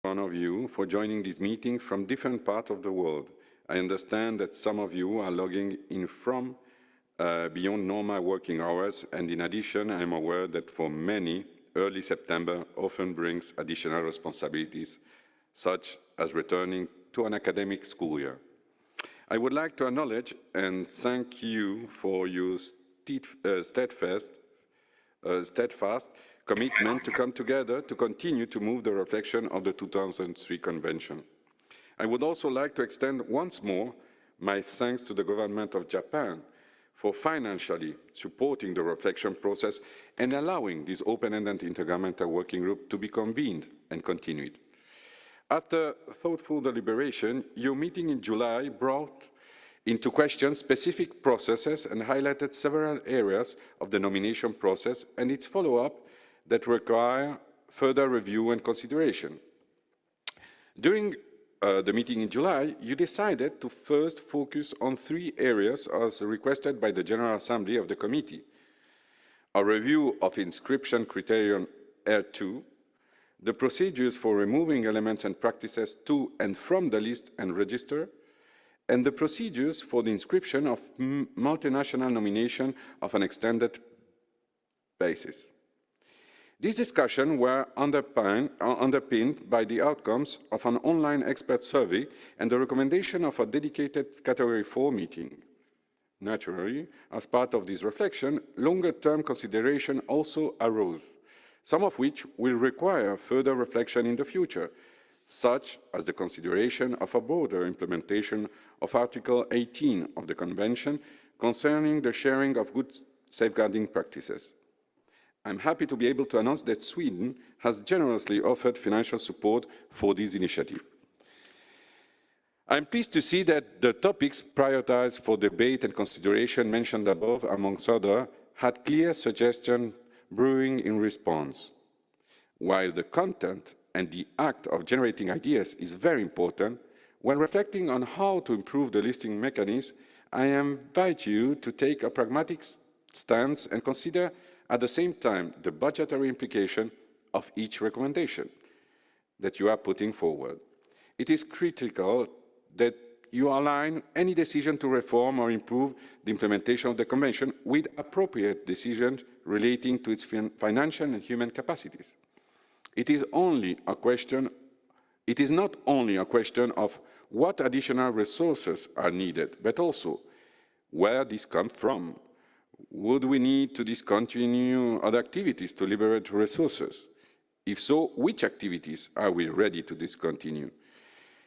one of you for joining this meeting from different parts of the world. I understand that some of you are logging in from beyond normal working hours, and in addition, I am aware that for many, early September often brings additional responsibilities, such as returning to an academic school year. I would like to acknowledge and thank you for your steadfast commitment to come together to continue to move the reflection of the 2003 Convention. I would also like to extend once more my thanks to the government of Japan for financially supporting the reflection process and allowing this open-ended intergovernmental working group to be convened and continued. After thoughtful deliberation, your meeting in July brought into question specific processes and highlighted several areas of the nomination process and its follow-up that require further review and consideration. During the meeting in July, you decided to first focus on 3 areas as requested by the General Assembly of the Committee: a review of inscription criterion R2, the procedures for removing elements and practices to and from the list and register, and the procedures for the inscription of multinational nomination of an extended basis. These discussions were underpinned by the outcomes of an online expert survey and the recommendation of a dedicated Category 4 meeting. Naturally, as part of this reflection, longer-term consideration also arose, some of which will require further reflection in the future, such as the consideration of a broader implementation of Article 18 of the Convention concerning the sharing of good safeguarding practices. I'm happy to be able to announce that Sweden has generously offered financial support for this initiative. I'm pleased to see that the topics prioritized for debate and consideration mentioned above, amongst others, had clear suggestions brewing in response. While the content and the act of generating ideas is very important, when reflecting on how to improve the listing mechanism, I invite you to take a pragmatic stance and consider at the same time the budgetary implication of each recommendation that you are putting forward. It is critical that you align any decision to reform or improve the implementation of the Convention with appropriate decisions relating to its financial and human capacities. It is not only a question of what additional resources are needed, but also where these come from. Would we need to discontinue other activities to liberate resources? If so, which activities are we ready to discontinue?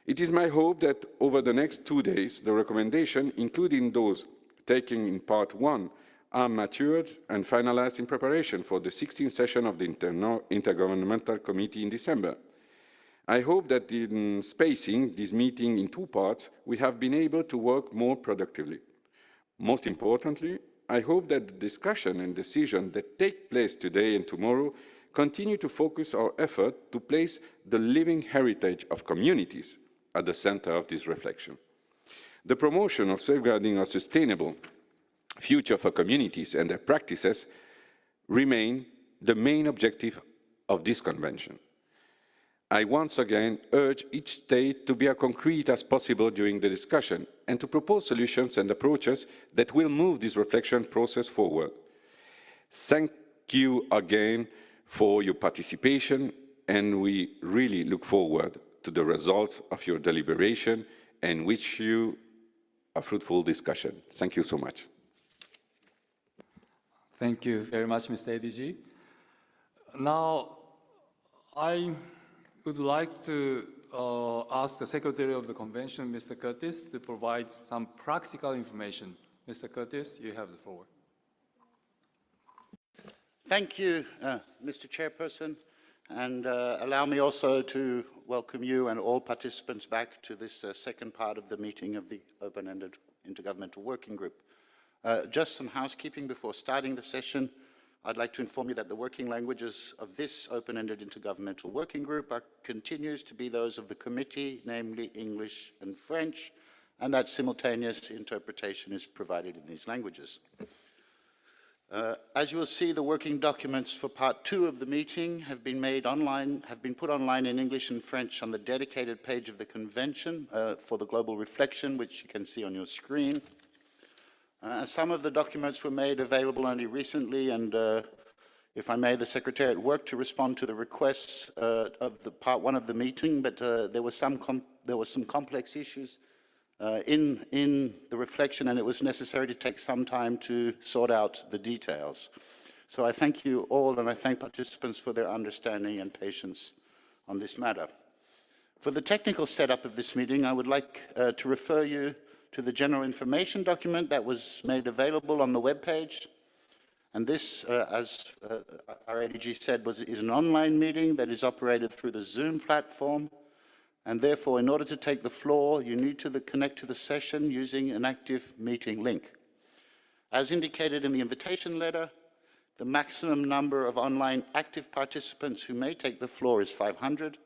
It is my hope that over the next 2 days, the recommendations, including those taken in Part 1, are matured and finalized in preparation for the 16th session of the Intergovernmental Committee in December. I hope that in spacing this meeting in 2 parts, we have been able to work more productively. Most importantly, I hope that the discussion and decisions that take place today and tomorrow continue to focus our effort to place the living heritage of communities at the center of this reflection. The promotion of safeguarding a sustainable future for communities and their practices remain the main objective of this Convention. I once again urge each state to be as concrete as possible during the discussion and to propose solutions and approaches that will move this reflection process forward. Thank you again for your participation, and we really look forward to the results of your deliberation and wish you a fruitful discussion. Thank you so much. Thank you very much, Mr. ADG. Now, I would like to ask the Secretary of the Convention, Mr. Curtis, to provide some practical information. Mr. Curtis, you have the floor. Thank you, Mr. Chairperson, and allow me also to welcome you and all participants back to this second part of the meeting of the Open-Ended Intergovernmental Working Group. Just some housekeeping before starting the session. I'd like to inform you that the working languages of this Open-Ended Intergovernmental Working Group continues to be those of the committee, namely English and French, and that simultaneous interpretation is provided in these languages. As you will see, the working documents for part 2 of the meeting have been put online in English and French on the dedicated page of the convention for the global reflection, which you can see on your screen. Some of the documents were made available only recently, and if I may, the Secretariat worked to respond to the requests of the part 1 of the meeting, but there were some complex issues in the reflection, and it was necessary to take some time to sort out the details. So I thank you all, and I thank participants for their understanding and patience on this matter. For the technical setup of this meeting, I would like to refer you to the general information document that was made available on the webpage. And this, as our ADG said, is an online meeting that is operated through the Zoom platform. And therefore, in order to take the floor, you need to connect to the session using an active meeting link. As indicated in the invitation letter, the maximum number of online active participants who may take the floor is 500.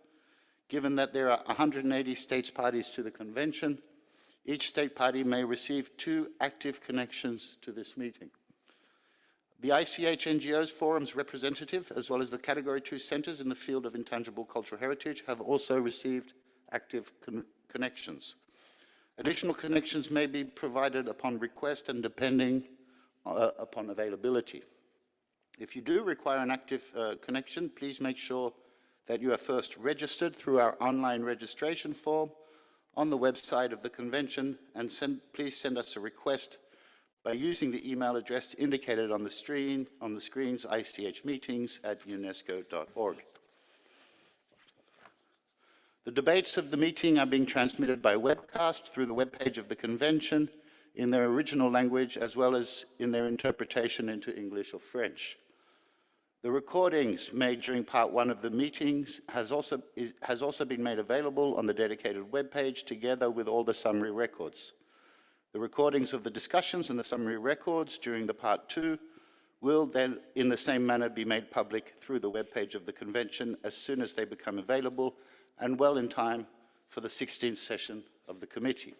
Given that there are 180 states parties to the convention, each state party may receive 2 active connections to this meeting. The ICH NGOs Forum's representative, as well as the Category 2 centers in the field of intangible cultural heritage, have also received active connections. Additional connections may be provided upon request and depending upon availability. If you do require an active connection, please make sure that you are first registered through our online registration form on the website of the convention, and please send us a request by using the email address indicated on the screens, ichmeetings@unesco.org. The debates of the meeting are being transmitted by webcast through the webpage of the convention in their original language, as well as in their interpretation into English or French. The recordings made during part 1 of the meetings has also been made available on the dedicated webpage, together with all the summary records. The recordings of the discussions and the summary records during the part 2 will then, in the same manner, be made public through the webpage of the convention as soon as they become available, and well in time for the 16th session of the committee.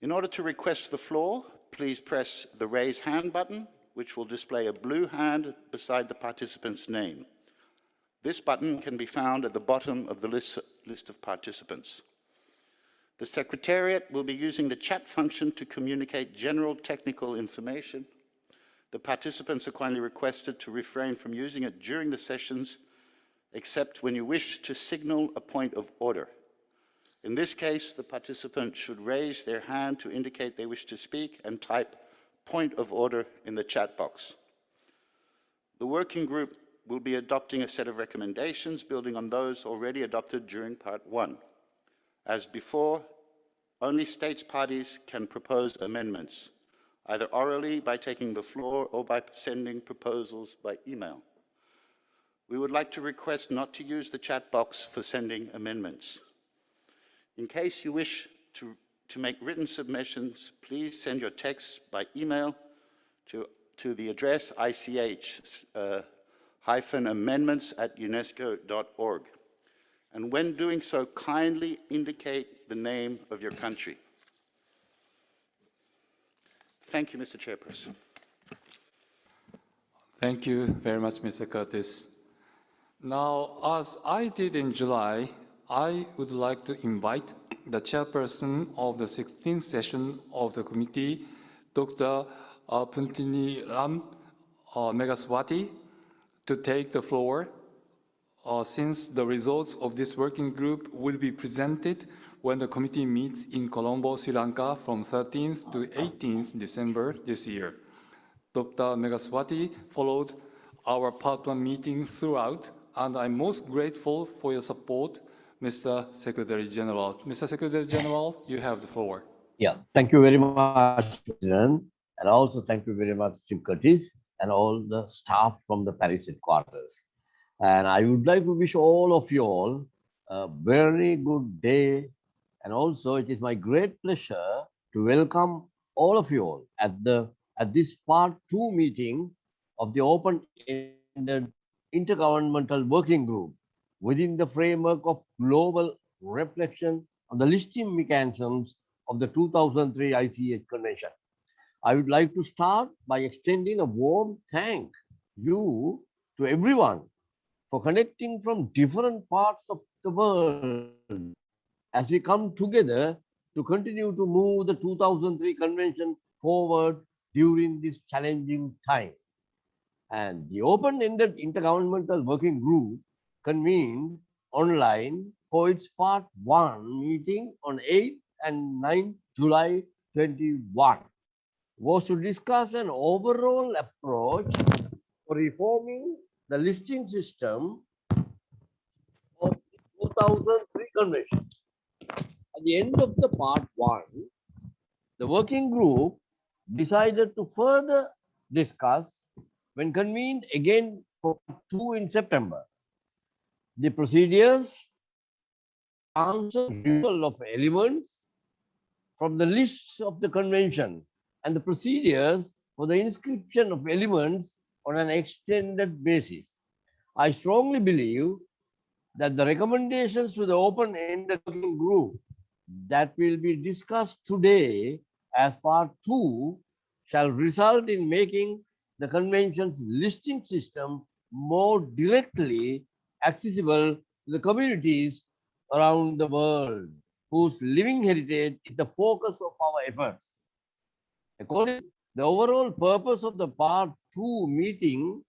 In order to request the floor, please press the raise hand button, which will display a blue hand beside the participant's name. This button can be found at the bottom of the list of participants. The Secretariat will be using the chat function to communicate general technical information. The participants are kindly requested to refrain from using it during the sessions, except when you wish to signal a point of order. In this case, the participant should raise their hand to indicate they wish to speak and type point of order in the chat box. The working group will be adopting a set of recommendations building on those already adopted during part 1. As before, only states parties can propose amendments, either orally by taking the floor or by sending proposals by email. We would like to request not to use the chat box for sending amendments. In case you wish to make written submissions, please send your texts by email to the address ich-amendments@unesco.org. And when doing so, kindly indicate the name of your country. Thank you, Mr. Chairperson. Thank you very much, Mr. Curtis. Now, as I did in July, I would like to invite the chairperson of the 16th session of the committee, Dr. Puntini Ram Meghaswati, to take the floor, since the results of this working group will be presented when the committee meets in Colombo, Sri Lanka from 13th to 18th December this year. Dr. Meghaswati followed our Part 1 meeting throughout, and I'm most grateful for your support, Mr. Secretary General. Mr. Secretary General, you have the floor. Yeah, thank you very much, President, and also thank you very much, Chief Curtis, and all the staff from the Paris headquarters. And I would like to wish all of you all a very good day. And also, it is my great pleasure to welcome all of you all at this Part 2 meeting of the Open-Ended Intergovernmental Working Group within the framework of global reflection on the listing mechanisms of the 2003 ICH Convention. I would like to start by extending a warm thank you to everyone for connecting from different parts of the world as we come together to continue to move the 2003 convention forward during this challenging time. And the open-ended intergovernmental working group convened online for its part 1 meeting on 8th and 9th July 21 was to discuss an overall approach for reforming the listing system of the 2003 convention. At the end of the part 1, the working group decided to further discuss when convened again for part 2 in September. The procedures answer removal of elements from the lists of the convention and the procedures for the inscription of elements on an extended basis. I strongly believe that the recommendations to the open-ended working group that will be discussed today as part 2 shall result in making the convention's listing system more directly accessible to the communities around the world whose living heritage is the focus of our efforts. Accordingly, the overall purpose of the part 2 meeting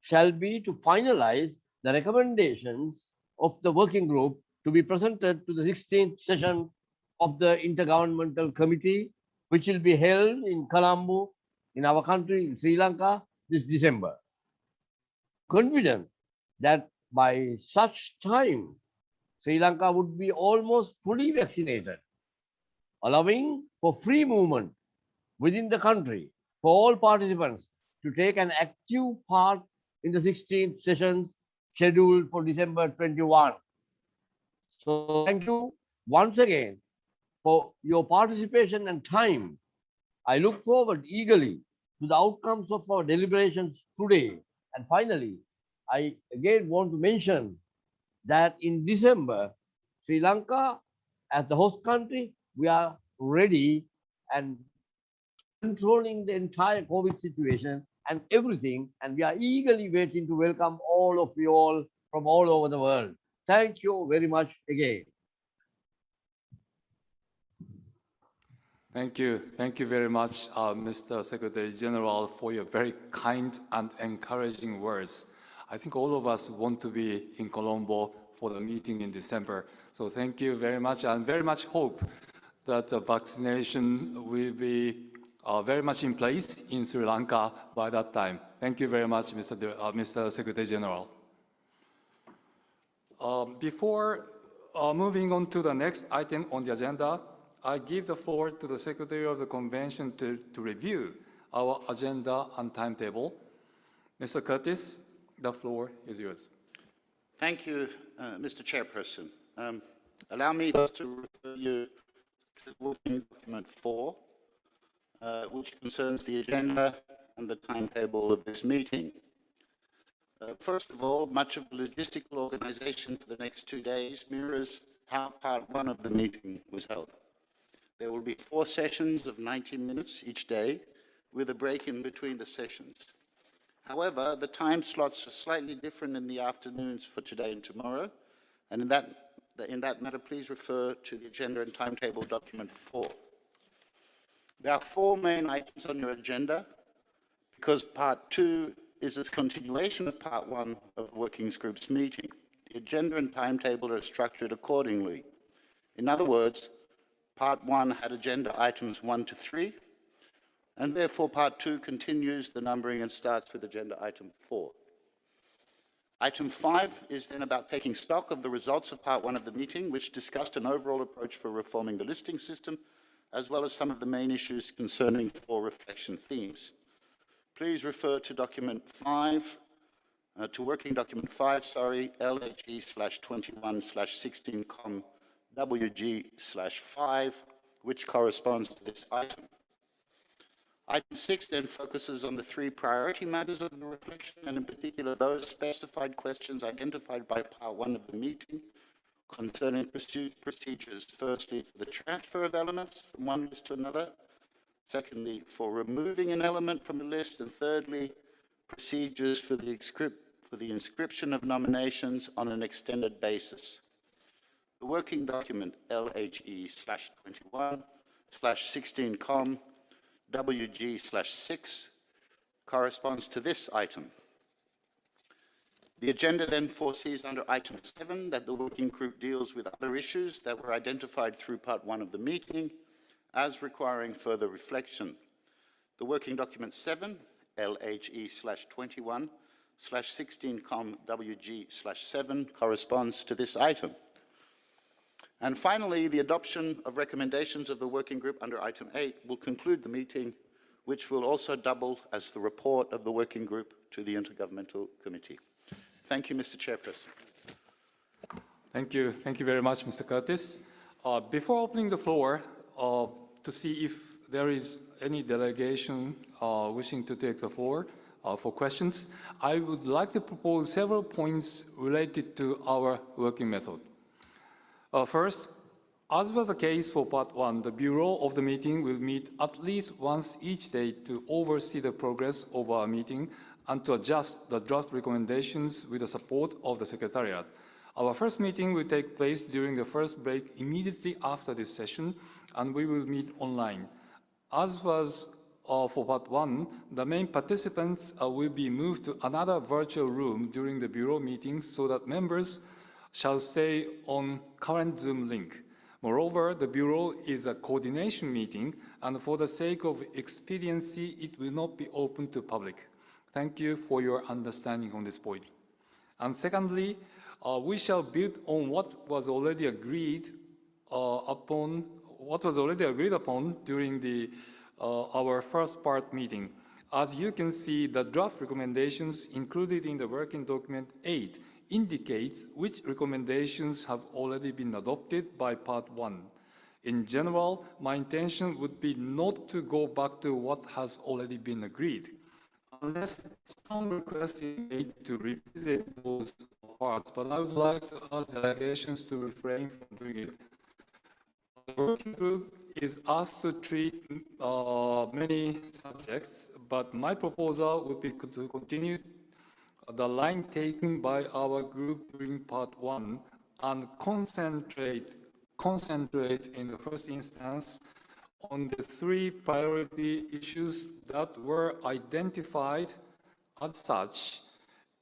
shall be to finalize the recommendations of the working group to be presented to the 16th session of the Intergovernmental Committee, which will be held in Colombo, in our country, in Sri Lanka, this December. Confident that by such time, Sri Lanka would be almost fully vaccinated, allowing for free movement within the country for all participants to take an active part in the 16th sessions scheduled for December 21. So thank you once again for your participation and time. I look forward eagerly to the outcomes of our deliberations today. And finally, I again want to mention that in December, Sri Lanka, as the host country, we are ready and controlling the entire COVID situation and everything, and we are eagerly waiting to welcome all of you all from all over the world. Thank you very much again. Thank you. Thank you very much, Mr. Secretary General, for your very kind and encouraging words. I think all of us want to be in Colombo for the meeting in December. So thank you very much, and very much hope that the vaccination will be very much in place in Sri Lanka by that time. Thank you very much, Mr. Secretary General. Before moving on to the next item on the agenda, I give the floor to the Secretary of the Convention to review our agenda and timetable. Mr. Curtis, the floor is yours. Thank you, Mr. Chairperson. Allow me to refer you to the working document 4, which concerns the agenda and the timetable of this meeting. First of all, much of the logistical organization for the next 2 days mirrors how part 1 of the meeting was held. There will be 4 sessions of 90 minutes each day, with a break in between the sessions. However, the time slots are slightly different in the afternoons for today and tomorrow, and in that matter, please refer to the agenda and timetable document 4. There are 4 main items on your agenda, because part 2 is a continuation of part 1 of the working group's meeting. The agenda and timetable are structured accordingly. In other words, part 1 had agenda items 1 to 3, and therefore part 2 continues the numbering and starts with agenda item 4. Item 5 is then about taking stock of the results of part 1 of the meeting, which discussed an overall approach for reforming the listing system, as well as some of the main issues concerning 4 reflection themes. Please refer to document 5, to working document 5, LHE/21/16 WG/5, which corresponds to this item. Item 6 then focuses on the 3 priority matters of the reflection, and in particular those specified questions identified by part 1 of the meeting concerning procedures, firstly for the transfer of elements from one list to another, Secondly, for removing an element from a list. And thirdly, procedures for the inscription of nominations on an extended basis. The working document LHE/21/16com WG/6 corresponds to this item. The agenda then foresees under item 7 that the working group deals with other issues that were identified through part 1 of the meeting as requiring further reflection. The working document 7, LHE/21/16com WG/7 corresponds to this item. And finally, the adoption of recommendations of the working group under item 8 will conclude the meeting, which will also double as the report of the working group to the Intergovernmental Committee. Thank you, Mr. Chairperson. Thank you. Thank you very much, Mr. Curtis. Before opening the floor to see if there is any delegation wishing to take the floor for questions, I would like to propose several points related to our working method. First, as was the case for part 1, the Bureau of the meeting will meet at least once each day to oversee the progress of our meeting and to adjust the draft recommendations with the support of the Secretariat. Our first meeting will take place during the first break immediately after this session, and we will meet online. As was for part 1, the main participants will be moved to another virtual room during the Bureau meeting so that members shall stay on current Zoom link. Moreover, the Bureau is a coordination meeting, and for the sake of expediency, it will not be open to public. Thank you for your understanding on this point. And secondly, we shall build on what was already agreed upon during our first part meeting. As you can see, the draft recommendations included in the working document 8 indicates which recommendations have already been adopted by part 1. In general, my intention would be not to go back to what has already been agreed, unless some request is made to revisit those parts, but I would like to ask delegations to refrain from doing it. The working group is asked to treat many subjects, but my proposal would be to continue the line taken by our group during part 1 and concentrate in the first instance on the 3 priority issues that were identified as such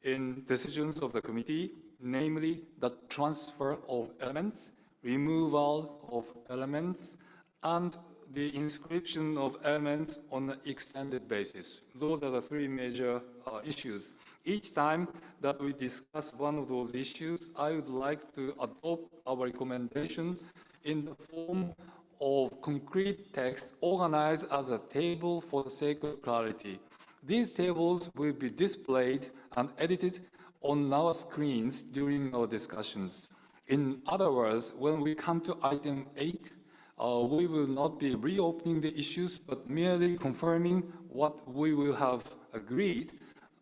in decisions of the committee, namely the transfer of elements, removal of elements, and the inscription of elements on an extended basis. Those are the 3 major issues. Each time that we discuss one of those issues, I would like to adopt our recommendation in the form of concrete text organized as a table for the sake of clarity. These tables will be displayed and edited on our screens during our discussions. In other words, when we come to item 8, we will not be reopening the issues, but merely confirming what we will have agreed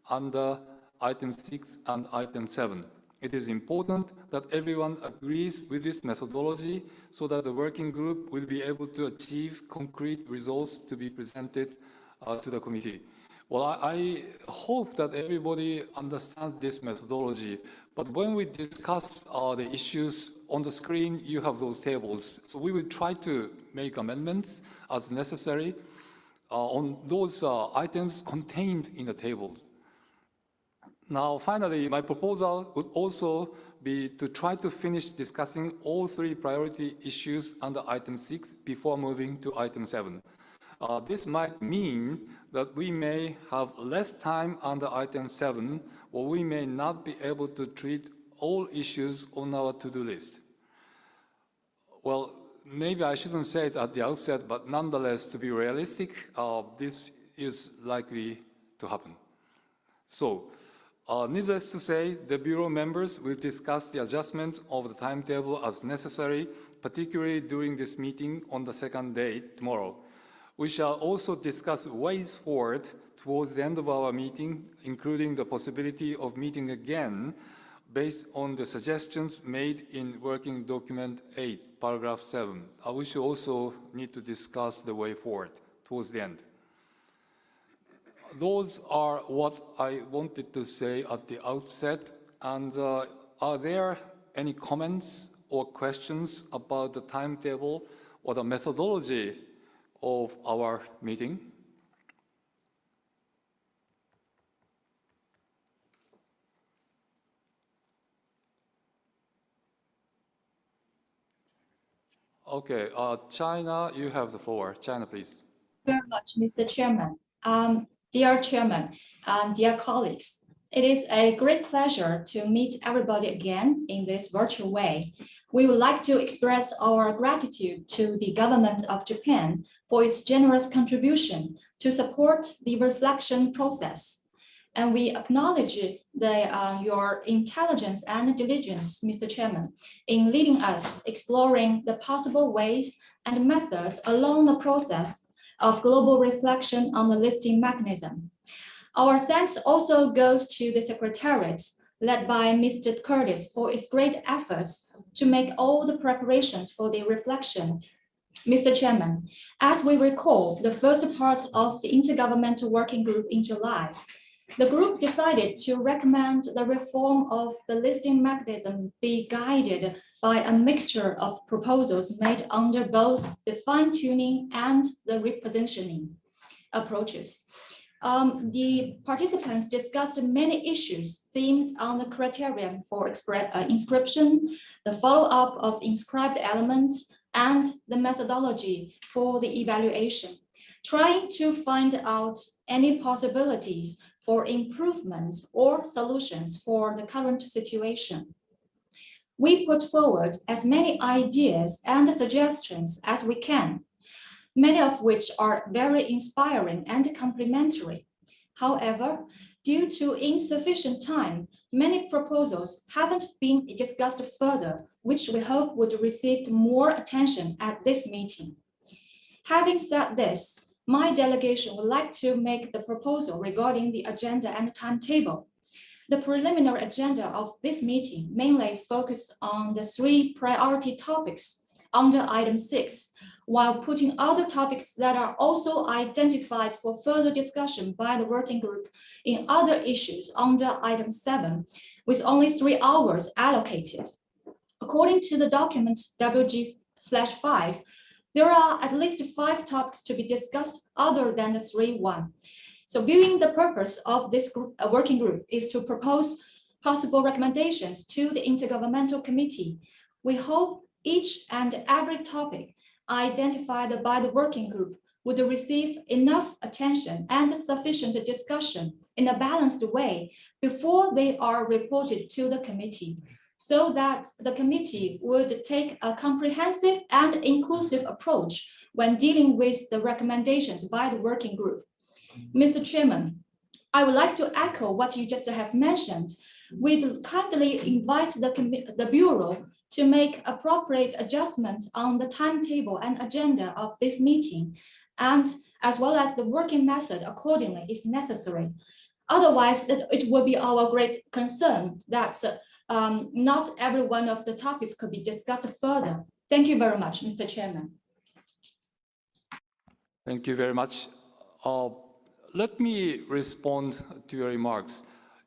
under item 6 and item 7. It is important that everyone agrees with this methodology so that the working group will be able to achieve concrete results to be presented to the committee. Well, I hope that everybody understands this methodology, but when we discuss the issues on the screen, you have those tables. So we will try to make amendments as necessary on those items contained in the table. Now, finally, my proposal would also be to try to finish discussing all 3 priority issues under item 6 before moving to item 7. This might mean that we may have less time under item 7, or we may not be able to treat all issues on our to-do list. Well, maybe I shouldn't say it at the outset, but nonetheless, to be realistic, this is likely to happen. So, needless to say, the Bureau members will discuss the adjustment of the timetable as necessary, particularly during this meeting on the second day, tomorrow. We shall also discuss ways forward towards the end of our meeting, including the possibility of meeting again based on the suggestions made in Working Document 8, Paragraph 7. We should also need to discuss the way forward towards the end. Those are what I wanted to say at the outset. And are there any comments or questions about the timetable or the methodology of our meeting? Okay, China, you have the floor. China, please. Very much, Mr. Chairman. Dear Chairman, dear colleagues, it is a great pleasure to meet everybody again in this virtual way. We would like to express our gratitude to the government of Japan for its generous contribution to support the reflection process. And we acknowledge your intelligence and diligence, Mr. Chairman, in leading us exploring the possible ways and methods along the process of global reflection on the listing mechanism. Our thanks also goes to the Secretariat, led by Mr. Curtis, for its great efforts to make all the preparations for the reflection. Mr. Chairman, as we recall the first part of the Intergovernmental Working Group in July, the group decided to recommend the reform of the listing mechanism be guided by a mixture of proposals made under both the fine-tuning and the repositioning approaches. The participants discussed many issues themed on the criterion for inscription, the follow-up of inscribed elements, and the methodology for the evaluation, trying to find out any possibilities for improvement or solutions for the current situation. We put forward as many ideas and suggestions as we can, many of which are very inspiring and complementary. However, due to insufficient time, many proposals haven't been discussed further, which we hope would receive more attention at this meeting. Having said this, my delegation would like to make the proposal regarding the agenda and timetable. The preliminary agenda of this meeting mainly focuses on the 3 priority topics under item 6, while putting other topics that are also identified for further discussion by the working group in other issues under item 7, with only 3 hours allocated. According to the document WG/5, there are at least 5 topics to be discussed other than the 3-1. So viewing the purpose of this working group is to propose possible recommendations to the Intergovernmental Committee. We hope each and every topic identified by the working group would receive enough attention and sufficient discussion in a balanced way before they are reported to the committee, so that the committee would take a comprehensive and inclusive approach when dealing with the recommendations by the working group. Mr. Chairman, I would like to echo what you just have mentioned. We'd kindly invite the Bureau to make appropriate adjustment on the timetable and agenda of this meeting, and as well as the working method accordingly if necessary. Otherwise, it will be our great concern that not every one of the topics could be discussed further. Thank you very much, Mr. Chairman. Thank you very much. Let me respond to your remarks.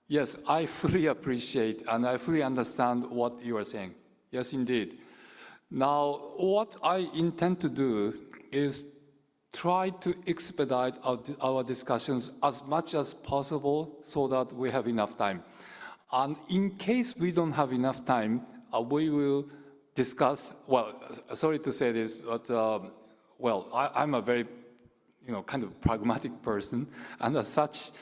Yes, I fully appreciate and I fully understand what you are saying. Yes, indeed. Now, what I intend to do is try to expedite our discussions as much as possible so that we have enough time. And in case we don't have enough time, we will discuss, well, sorry to say this, but, well, I'm a very, kind of pragmatic person. And as such,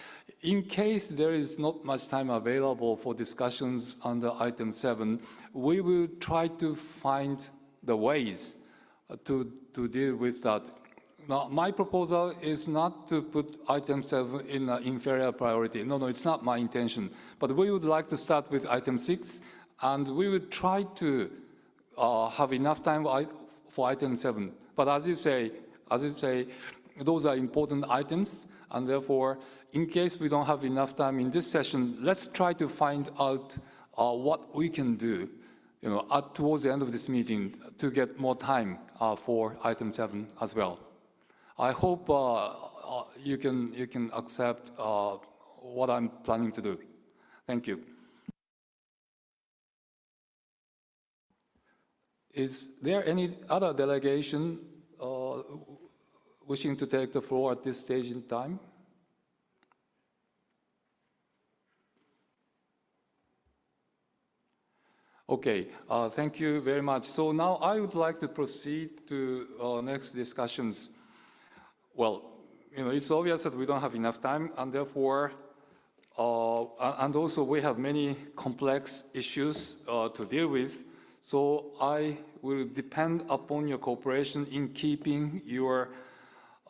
in case there is not much time available for discussions under item 7, we will try to find the ways to deal with that. Now, my proposal is not to put item 7 in an inferior priority. No, it's not my intention. But we would like to start with item 6, and we would try to have enough time for item 7. But as you say, those are important items, and therefore, in case we don't have enough time in this session, let's try to find out what we can do, towards the end of this meeting to get more time for item 7 as well. I hope you can accept what I'm planning to do. Thank you. Is there any other delegation wishing to take the floor at this stage in time? Okay, thank you very much. So now I would like to proceed to next discussions. Well, it's obvious that we don't have enough time, and therefore, and also we have many complex issues to deal with. So I will depend upon your cooperation in keeping your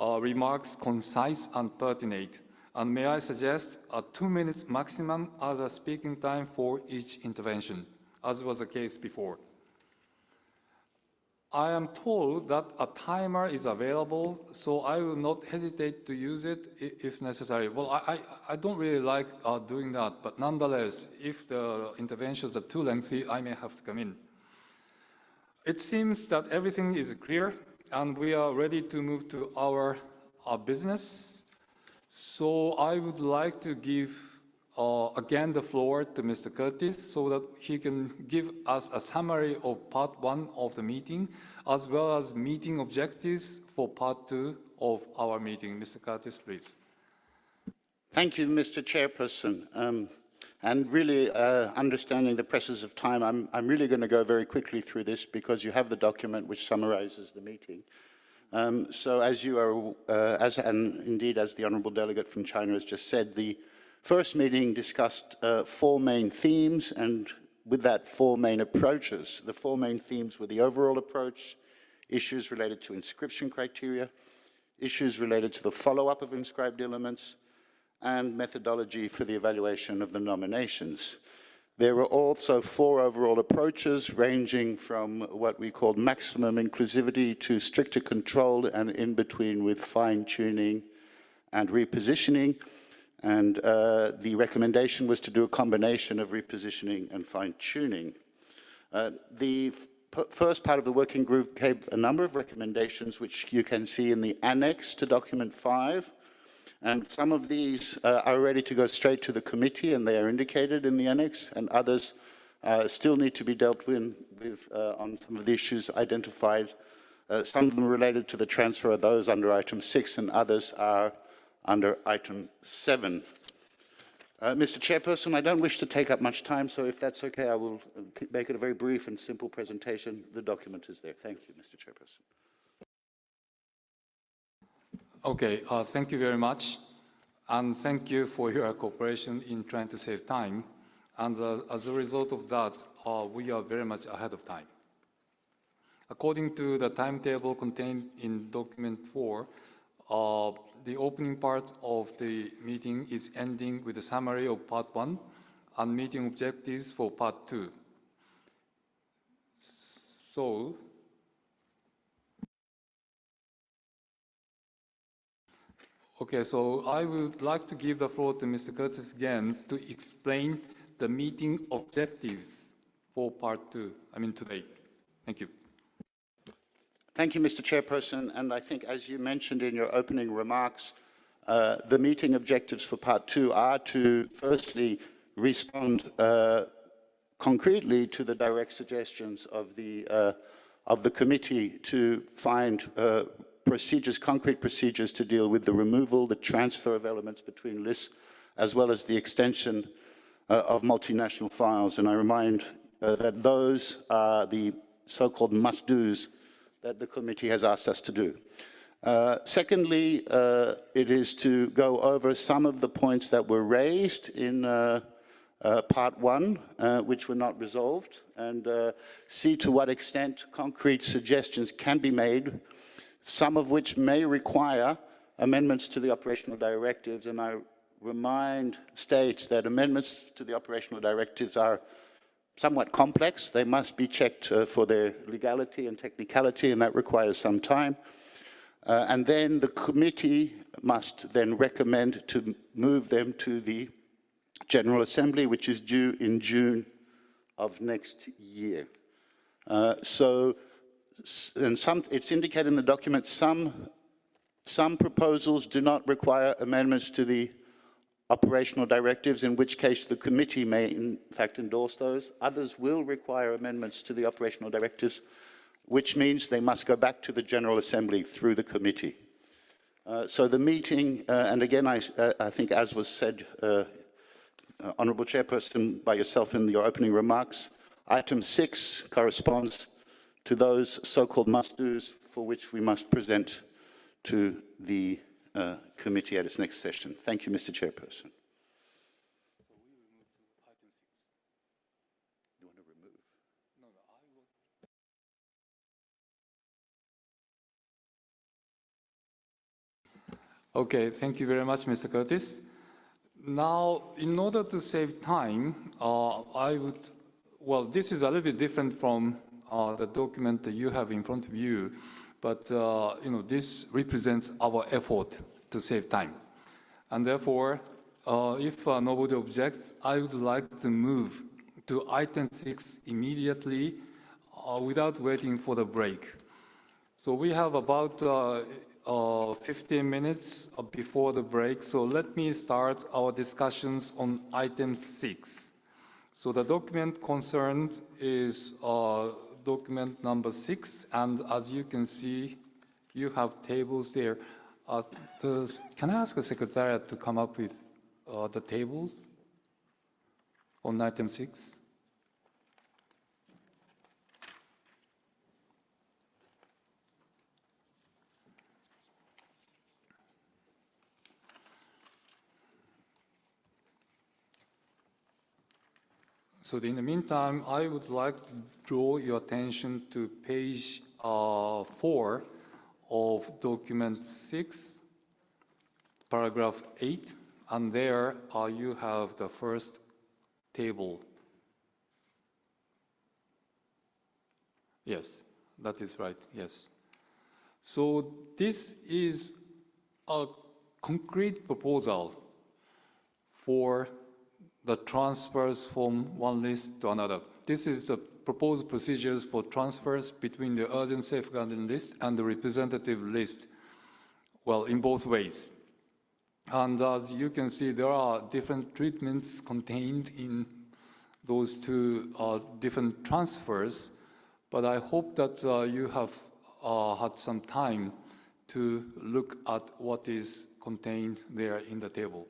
remarks concise and pertinent. And may I suggest 2 minutes maximum as a speaking time for each intervention, as was the case before. I am told that a timer is available, so I will not hesitate to use it if necessary. Well, I don't really like doing that, but nonetheless, if the interventions are too lengthy, I may have to come in. It seems that everything is clear, and we are ready to move to our business. So I would like to give again the floor to Mr. Curtis so that he can give us a summary of part 1 of the meeting, as well as meeting objectives for part 2 of our meeting. Mr. Curtis, please. Thank you, Mr. Chairperson. And really, understanding the presses of time, I'm really going to go very quickly through this because you have the document which summarizes the meeting. So as you are, and indeed as the Honourable Delegate from China has just said, the first meeting discussed 4 main themes, and with that 4 main approaches. The 4 main themes were the overall approach, issues related to inscription criteria, issues related to the follow-up of inscribed elements, and methodology for the evaluation of the nominations. There were also 4 overall approaches ranging from what we called maximum inclusivity to stricter control, and in between with fine-tuning and repositioning. And the recommendation was to do a combination of repositioning and fine-tuning. The first part of the working group gave a number of recommendations, which you can see in the annex to document 5. And some of these are ready to go straight to the committee, and they are indicated in the annex, and others still need to be dealt with on some of the issues identified. Some of them related to the transfer of those under item 6, and others are under item 7. Mr. Chairperson, I don't wish to take up much time, so if that's okay, I will make it a very brief and simple presentation. The document is there. Thank you, Mr. Chairperson. Okay, thank you very much, and thank you for your cooperation in trying to save time. And as a result of that, we are very much ahead of time. According to the timetable contained in document 4, the opening part of the meeting is ending with a summary of part 1 and meeting objectives for part 2. So, okay, so I would like to give the floor to Mr. Curtis again to explain the meeting objectives for part 2, today. Thank you. Thank you, Mr. Chairperson. And I think, as you mentioned in your opening remarks, the meeting objectives for part 2 are to firstly respond concretely to the direct suggestions of the committee to find concrete procedures to deal with the removal, the transfer of elements between lists, as well as the extension of multinational files. And I remind that those are the so-called must-dos that the committee has asked us to do. Secondly, it is to go over some of the points that were raised in part 1, which were not resolved, and see to what extent concrete suggestions can be made, some of which may require amendments to the operational directives. And I remind states that amendments to the operational directives are somewhat complex. They must be checked for their legality and technicality, and that requires some time. And then the committee must then recommend to move them to the General Assembly, which is due in June of next year. It's indicated in the document, some Some proposals do not require amendments to the operational directives, in which case the committee may in fact endorse those. Others will require amendments to the operational directives, which means they must go back to the General Assembly through the committee. So the meeting, and again, I think as was said, Honourable Chairperson, by yourself in your opening remarks, item 6 corresponds to those so-called must-dos for which we must present to the committee at its next session. Thank you, Mr. Chairperson. You want to remove? Okay, thank you very much, Mr. Curtis. Now, in order to save time, this is a little bit different from the document that you have in front of you, but this represents our effort to save time. And therefore, if nobody objects, I would like to move to item 6 immediately without waiting for the break. So we have about 15 minutes before the break, so let me start our discussions on item 6. So the document concerned is document number 6, and as you can see, you have tables there. Can I ask the Secretariat to come up with the tables on item 6? So in the meantime, I would like to draw your attention to page 4 of document 6, paragraph 8, and there you have the first table. Yes, that is right, yes. So this is a concrete proposal for the transfers from one list to another. This is the proposed procedures for transfers between the urgent safeguarding list and the representative list, well, in both ways. And as you can see, there are different treatments contained in those two different transfers, but I hope that you have had some time to look at what is contained there in the table.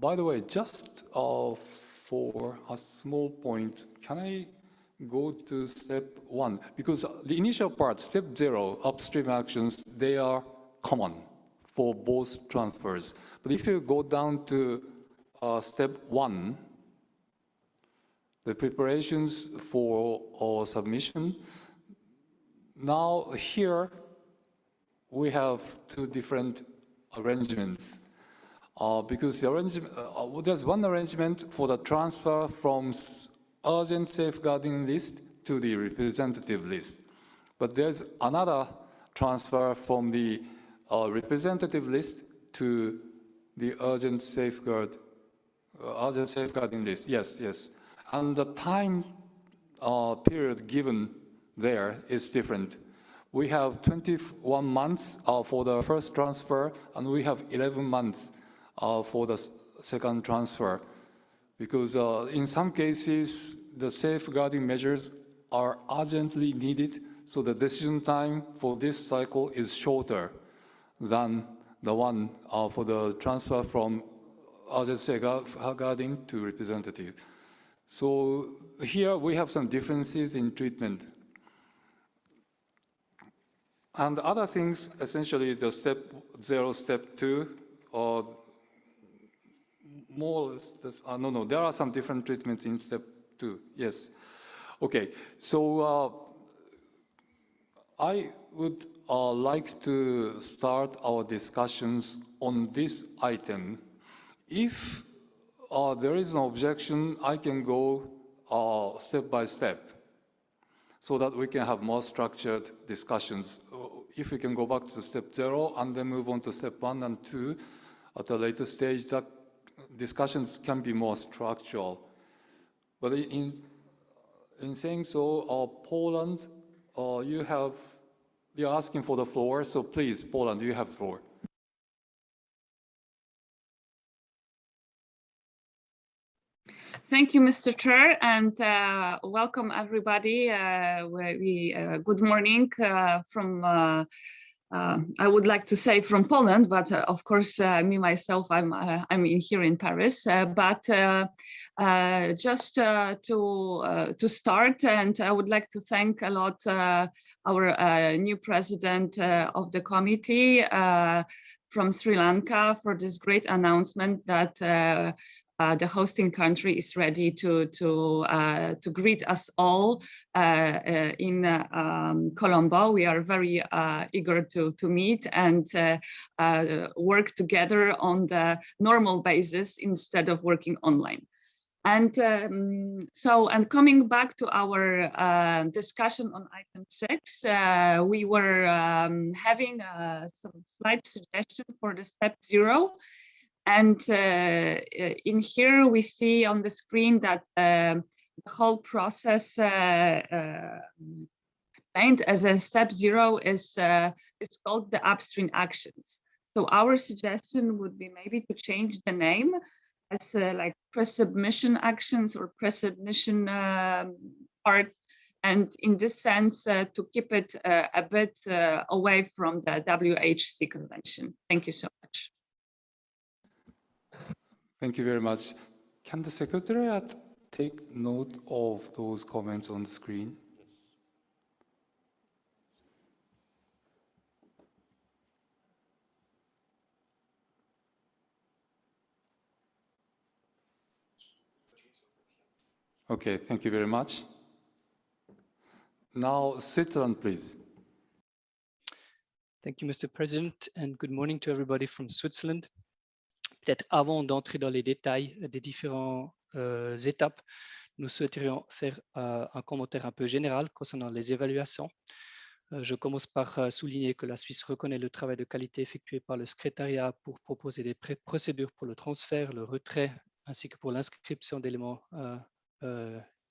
By the way, just for a small point, can I go to step 1? Because the initial part, step 0, upstream actions, they are common for both transfers. But if you go down to step 1, the preparations for submission, now here we have two different arrangements. Because the arrangement, there's one arrangement for the transfer from urgent safeguarding list to the representative list. But there's another transfer from the representative list to the urgent safeguarding list. Yes, yes. And the time period given there is different. We have 21 months for the first transfer, and we have 11 months for the second transfer, because in some cases, the safeguarding measures are urgently needed, so the decision time for this cycle is shorter than the one for the transfer from urgent safeguarding to representative. So here we have some differences in treatment. And other things, essentially the step 0, step 2, or more or less, no, there are some different treatments in step 2, yes. Okay, so I would like to start our discussions on this item If there is no objection, I can go step by step so that we can have more structured discussions. If we can go back to step 0 and then move on to step 1 and 2 at a later stage, that discussions can be more structural. But in saying so, Poland, you're asking for the floor, so please, Poland, you have the floor. Thank you, Mr. Chair, and welcome everybody. Good morning from, I would like to say from Poland, but of course, me myself, I'm here in Paris. Just to start, and I would like to thank a lot our new president of the committee from Sri Lanka for this great announcement that the hosting country is ready to greet us all in Colombo. We are very eager to meet and work together on the normal basis instead of working online. And coming back to our discussion on item 6, we were having some slide suggestion for the step 0. And in here, we see on the screen that the whole process explained as a step 0 is called the upstream actions. So our suggestion would be maybe to change the name as like pre-submission actions or pre-submission part. And in this sense, to keep it a bit away from the WHC convention. Thank you so much. Thank you very much. Can the Secretariat take note of those comments on the screen? Okay, thank you very much. Now, Switzerland, please. Thank you, Mr. President, and good morning to everybody from Switzerland. Peut-être avant d'entrer dans les détails des différentes étapes, nous souhaiterions faire un commentaire un peu général concernant les évaluations. Je commence par souligner que la Suisse reconnaît le travail de qualité effectué par le secrétariat pour proposer des procédures pour le transfert, le retrait, ainsi que pour l'inscription d'éléments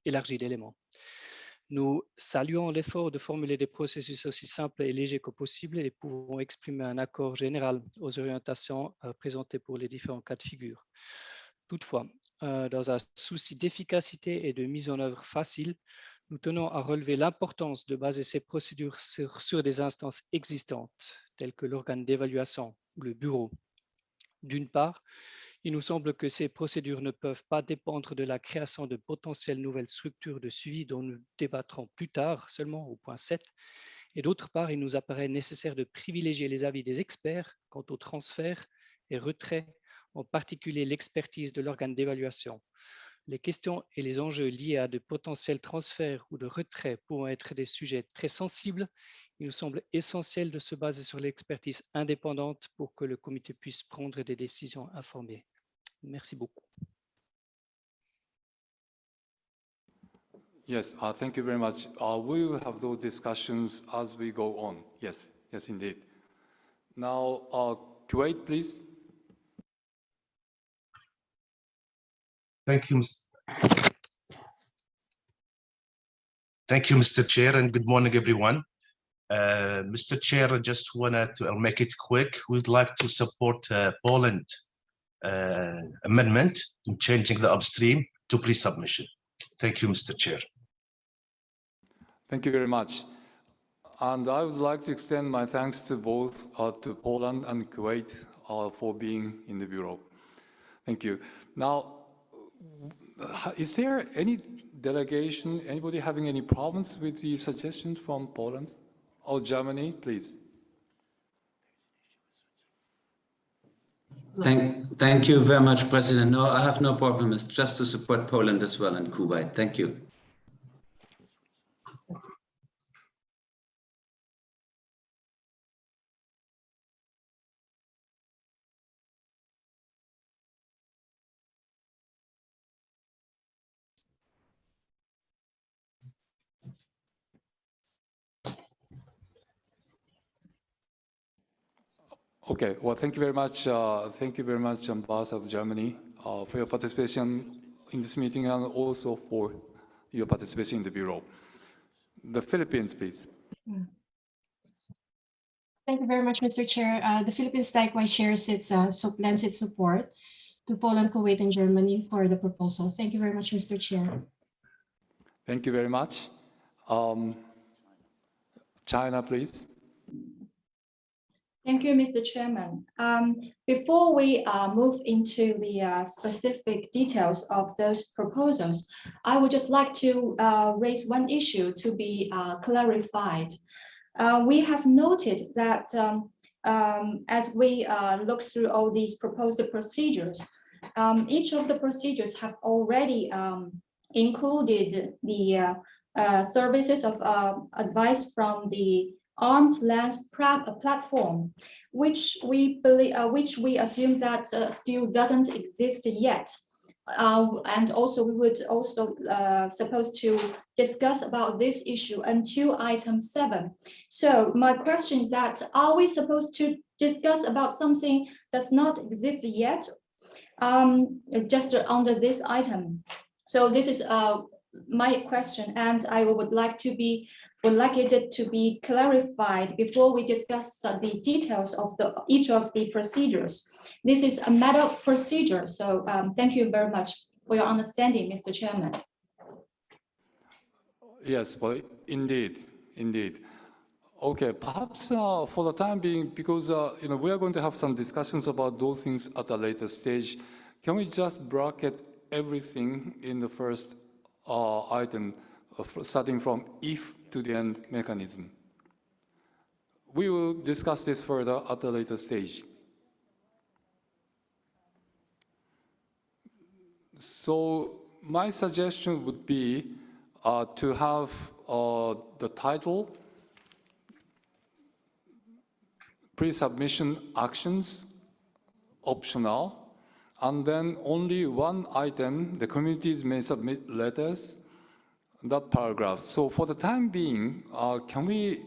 élargis d'éléments. Nous saluons l'effort de formuler des processus aussi simples et légers que possible et pouvons exprimer un accord général aux orientations présentées pour les différents cas de figure. Toutefois, dans un souci d'efficacité et de mise en œuvre facile, nous tenons à relever l'importance de baser ces procédures sur des instances existantes, telles que l'organe d'évaluation ou le bureau. D'une part, il nous semble que ces procédures ne peuvent pas dépendre de la création de potentielles nouvelles structures de suivi dont nous débattrons plus tard, seulement au point 7. Et d'autre part, il nous apparaît nécessaire de privilégier les avis des experts quant au transfert et retrait, en particulier l'expertise de l'organe d'évaluation. Les questions et les enjeux liés à de potentiels transferts ou de retraits pouvant être des sujets très sensibles, il nous semble essentiel de se baser sur l'expertise indépendante pour que le comité puisse prendre des décisions informées. Merci beaucoup. Yes, thank you very much. We will have those discussions as we go on. Yes, yes, indeed. Now, Kuwait, please. Thank you, Mr. Chair, and good morning, everyone. Mr. Chair, I just wanted to, I'll make it quick. We'd like to support Poland amendment in changing the upstream to pre-submission. Thank you, Mr. Chair. Thank you very much. And I would like to extend my thanks to both to Poland and Kuwait for being in the Bureau. Thank you. Now, is there any delegation, anybody having any problems with the suggestions from Poland or Germany, please? Thank you very much, President. No, I have no problem. It's just to support Poland as well and Kuwait. Thank you. Okay, well, thank you very much. Thank you very much, Ambassador of Germany, for your participation in this meeting and also for your participation in the Bureau. The Philippines, please. Thank you very much, Mr. Chair. The Philippines likewise shares lends its support to Poland, Kuwait, and Germany for the proposal. Thank you very much, Mr. Chair. Thank you very much. China, please. Thank you, Mr. Chairman. Before we move into the specific details of those proposals, I would just like to raise one issue to be clarified. We have noted that as we look through all these proposed procedures, each of the procedures have already included the services of advice from the arm's length platform, which we believe, which we assume that still doesn't exist yet. And also we would also supposed to discuss about this issue until item 7. So my question is that, are we supposed to discuss about something does not exist yet, just under this item? So this is my question, and I would like it to be clarified before we discuss the details of each of the procedures. This is a matter of procedure, so thank you very much for your understanding, Mr. Chairman. Yes, well, indeed. Okay, perhaps for the time being, because we are going to have some discussions about those things at a later stage, can we just bracket everything in the first item, starting from if to the end mechanism? We will discuss this further at a later stage. So my suggestion would be to have the title, pre-submission actions, optional, and then only one item, the communities may submit letters, that paragraph. So for the time being, can we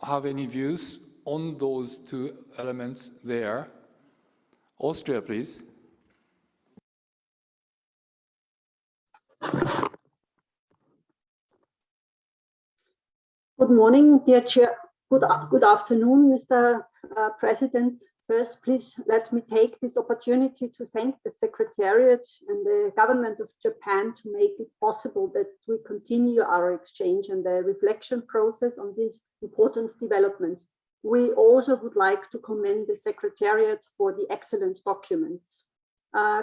have any views on those two elements there? Austria, please. Good morning, dear Chair. Good afternoon, Mr. President. First, please let me take this opportunity to thank the Secretariat and the Government of Japan to make it possible that we continue our exchange and the reflection process on these important developments. We also would like to commend the Secretariat for the excellent documents.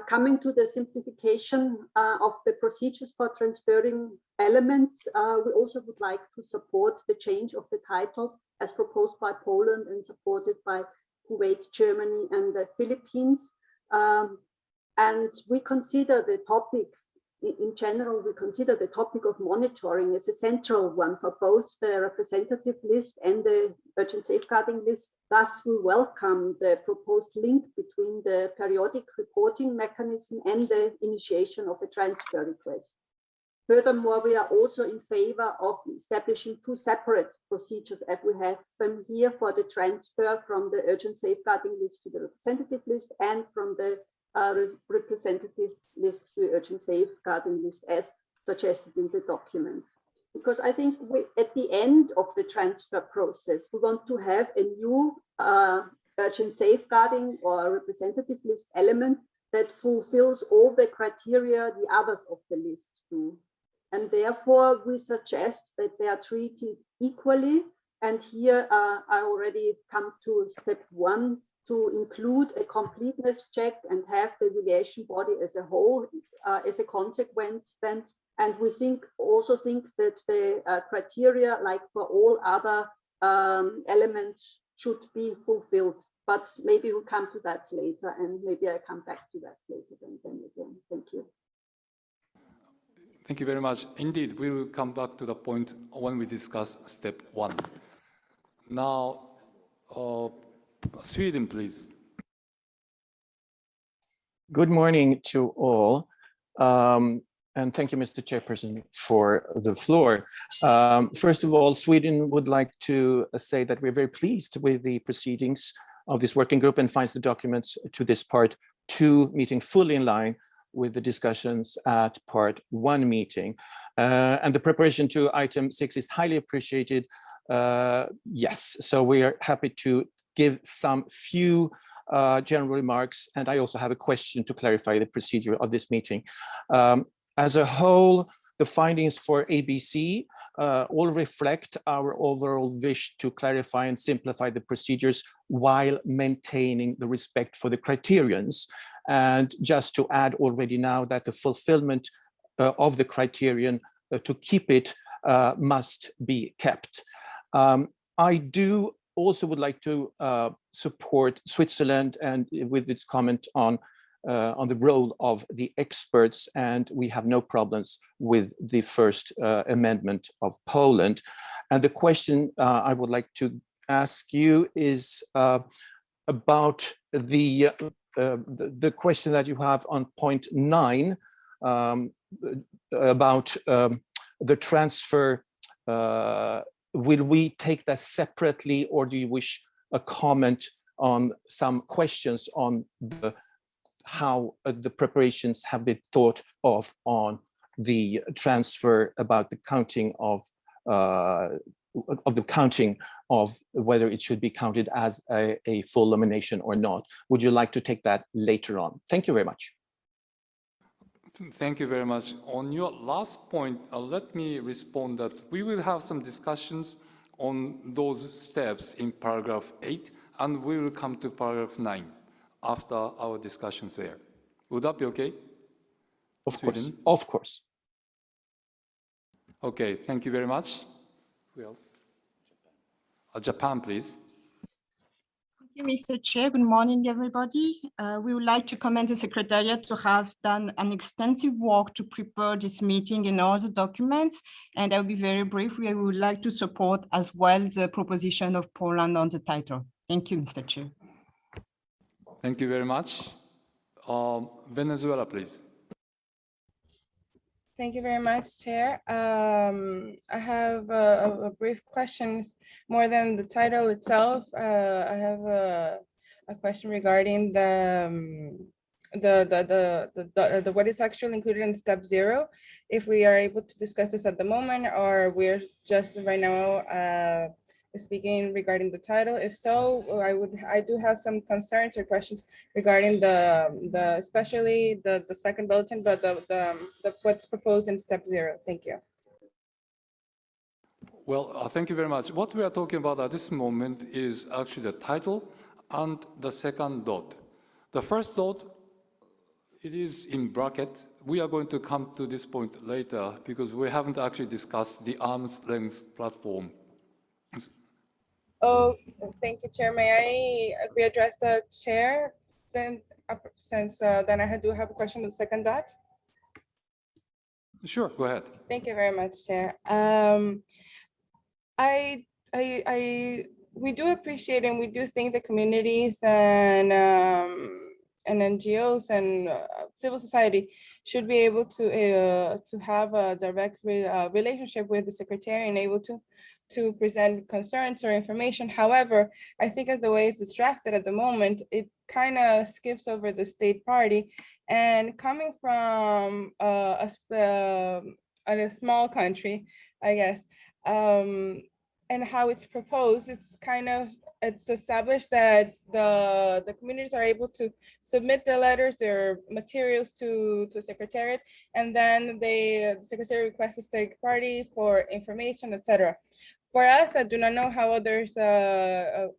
Coming to the simplification of the procedures for transferring elements, we also would like to support the change of the titles as proposed by Poland and supported by Kuwait, Germany, and the Philippines. And we consider the topic, in general, we consider the topic of monitoring as a central one for both the representative list and the urgent safeguarding list. Thus, we welcome the proposed link between the periodic reporting mechanism and the initiation of a transfer request. Furthermore, we are also in favor of establishing two separate procedures as we have them here for the transfer from the urgent safeguarding list to the representative list and from the representative list to the urgent safeguarding list as suggested in the document. Because I think at the end of the transfer process, we want to have a new urgent safeguarding or representative list element that fulfills all the criteria the others of the list do. And therefore, we suggest that they are treated equally. And here I already come to step 1, to include a completeness check and have the evaluation body as a whole as a consequence then. And we also think that the criteria, like for all other elements, should be fulfilled. But maybe we'll come to that later, and maybe I come back to that later then again. Thank you. Thank you very much. Indeed, we will come back to the point when we discuss step 1. Now, Sweden, please. Good morning to all. And thank you, Mr. Chairperson, for the floor. First of all, Sweden would like to say that we're very pleased with the proceedings of this working group and finds the documents to this part 2 meeting fully in line with the discussions at part 1 meeting. And the preparation to item 6 is highly appreciated. Yes, so we are happy to give some few general remarks, and I also have a question to clarify the procedure of this meeting. As a whole, the findings for ABC all reflect our overall wish to clarify and simplify the procedures while maintaining the respect for the criterions. And just to add already now that the fulfillment of the criterion to keep it must be kept. I do also would like to support Switzerland and with its comment on the role of the experts, and we have no problems with the first amendment of Poland. And the question I would like to ask you is about the question that you have on point 9 about the transfer. Will we take that separately, or do you wish a comment on some questions on how the preparations have been thought of on the transfer, about the counting of whether it should be counted as a full nomination or not? Would you like to take that later on? Thank you very much. Thank you very much. On your last point, let me respond that we will have some discussions on those steps in paragraph 8, and we will come to paragraph 9 after our discussions there. Would that be okay? Of course, of course. Okay, thank you very much. Who else? Japan, please. Thank you, Mr. Chair. Good morning, everybody. We would like to commend the Secretariat to have done an extensive work to prepare this meeting and all the documents. And I'll be very brief. We would like to support as well the proposition of Poland on the title. Thank you, Mr. Chair. Thank you very much. Venezuela, please. Thank you very much, Chair. I have a brief question, more than the title itself. I have a question regarding the what is actually included in step 0. If we are able to discuss this at the moment, or we're just right now speaking regarding the title. If so, I do have some concerns or questions regarding the especially the second bulletin, but the what's proposed in step 0. Thank you. Well, thank you very much. What we are talking about at this moment is actually the title and the second dot. The first dot, it is in bracket. We are going to come to this point later because we haven't actually discussed the arm's length platform. Oh, thank you, Chair. May I readdress the chair since then I do have a question on the second dot? Sure, go ahead. Thank you very much, Chair. We do appreciate and we do think the communities and NGOs and civil society should be able to have a direct relationship with the Secretary and able to present concerns or information. However, I think as the way it's drafted at the moment, it kind of skips over the state party. And coming from a small country, I guess, and how it's proposed, it's established that the communities are able to submit their letters, their materials to Secretariat, and then the Secretary requests the state party for information, etc. For us, I do not know how others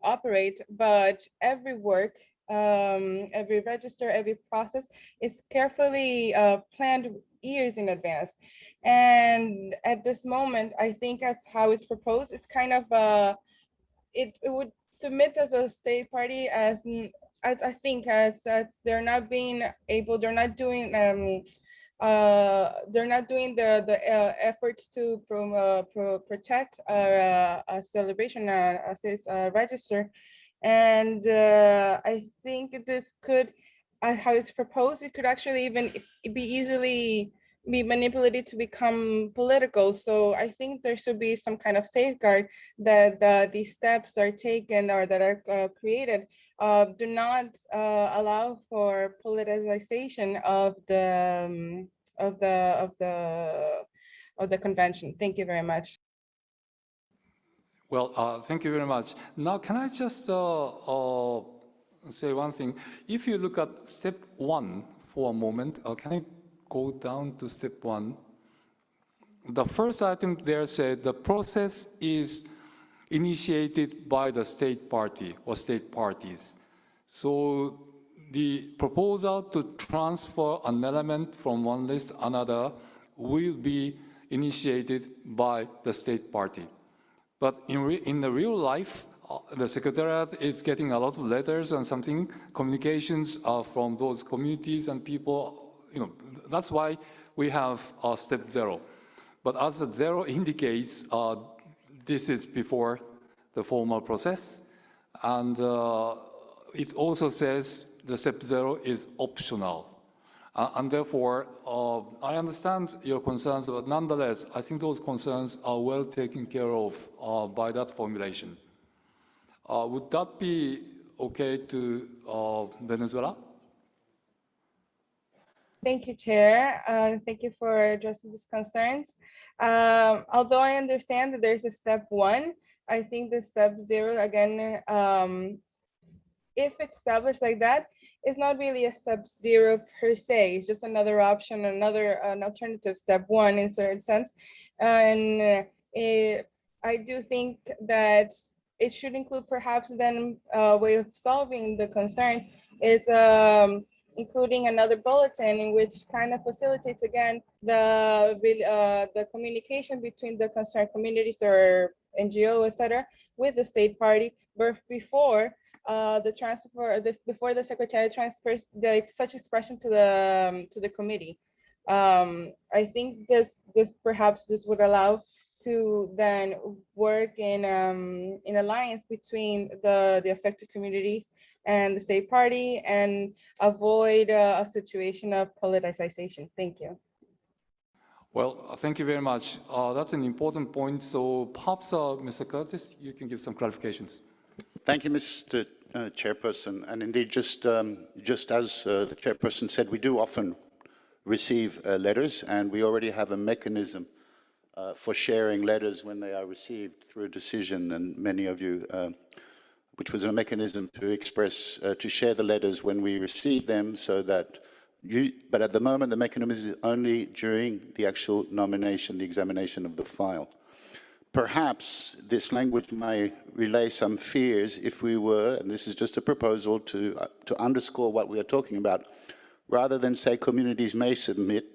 operate, but every work, every register, every process is carefully planned years in advance. And at this moment, I think that's how it's proposed. It's kind of it would submit as a state party as I think as they're not being able, they're not doing the efforts to protect a celebration as its register. And I think this could, how it's proposed, it could actually even be easily be manipulated to become political. So I think there should be some kind of safeguard that these steps are taken or that are created do not allow for politicization of the convention. Thank you very much. Well, thank you very much. Now, can I just say one thing? If you look at step 1 for a moment, can I go down to step 1? The first item there said the process is initiated by the state party or state parties. So the proposal to transfer an element from one list to another will be initiated by the state party. But in the real life, the Secretariat is getting a lot of letters and something, communications from those communities and people, that's why we have step 0. But as the 0 indicates, this is before the formal process. And it also says the step 0 is optional. And therefore, I understand your concerns, but nonetheless, I think those concerns are well taken care of by that formulation. Would that be okay to Venezuela? Thank you, Chair. Thank you for addressing these concerns. Although I understand that there's a step 1, I think the step 0, again, if it's established like that, it's not really a step 0 per se. It's just another option, an alternative step 1 in certain sense. And I do think that it should include perhaps then a way of solving the concerns is including another bulletin in which kind of facilitates again the communication between the concerned communities or NGO, etc., with the state party, but before before the Secretary transfers such expression to the committee. I think this would allow to then work in alliance between the affected communities and the state party and avoid a situation of politicization. Thank you. Well, thank you very much. That's an important point. So perhaps, Mr. Curtis, you can give some clarifications. Thank you, Mr. Chairperson. And indeed, just as the Chairperson said, we do often receive letters, and we already have a mechanism for sharing letters when they are received through a decision, and many of you, which was a mechanism to express, to share the letters when we receive them, so that but at the moment the mechanism is only during the actual nomination, the examination of the file. Perhaps this language may relay some fears if we were, and this is just a proposal to underscore what we are talking about, rather than say communities may submit,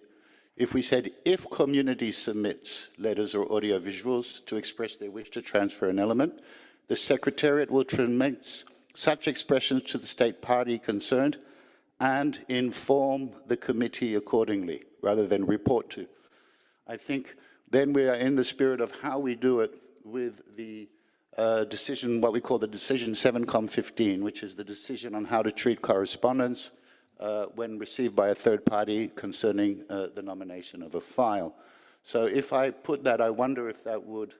if we said, if community submits letters or audiovisuals to express their wish to transfer an element, the Secretariat will transmit such expressions to the state party concerned and inform the committee accordingly, rather than report to. I think then we are in the spirit of how we do it with the decision, what we call the decision 7Com15, which is the decision on how to treat correspondence when received by a third party concerning the nomination of a file. So if I put that, I wonder if that would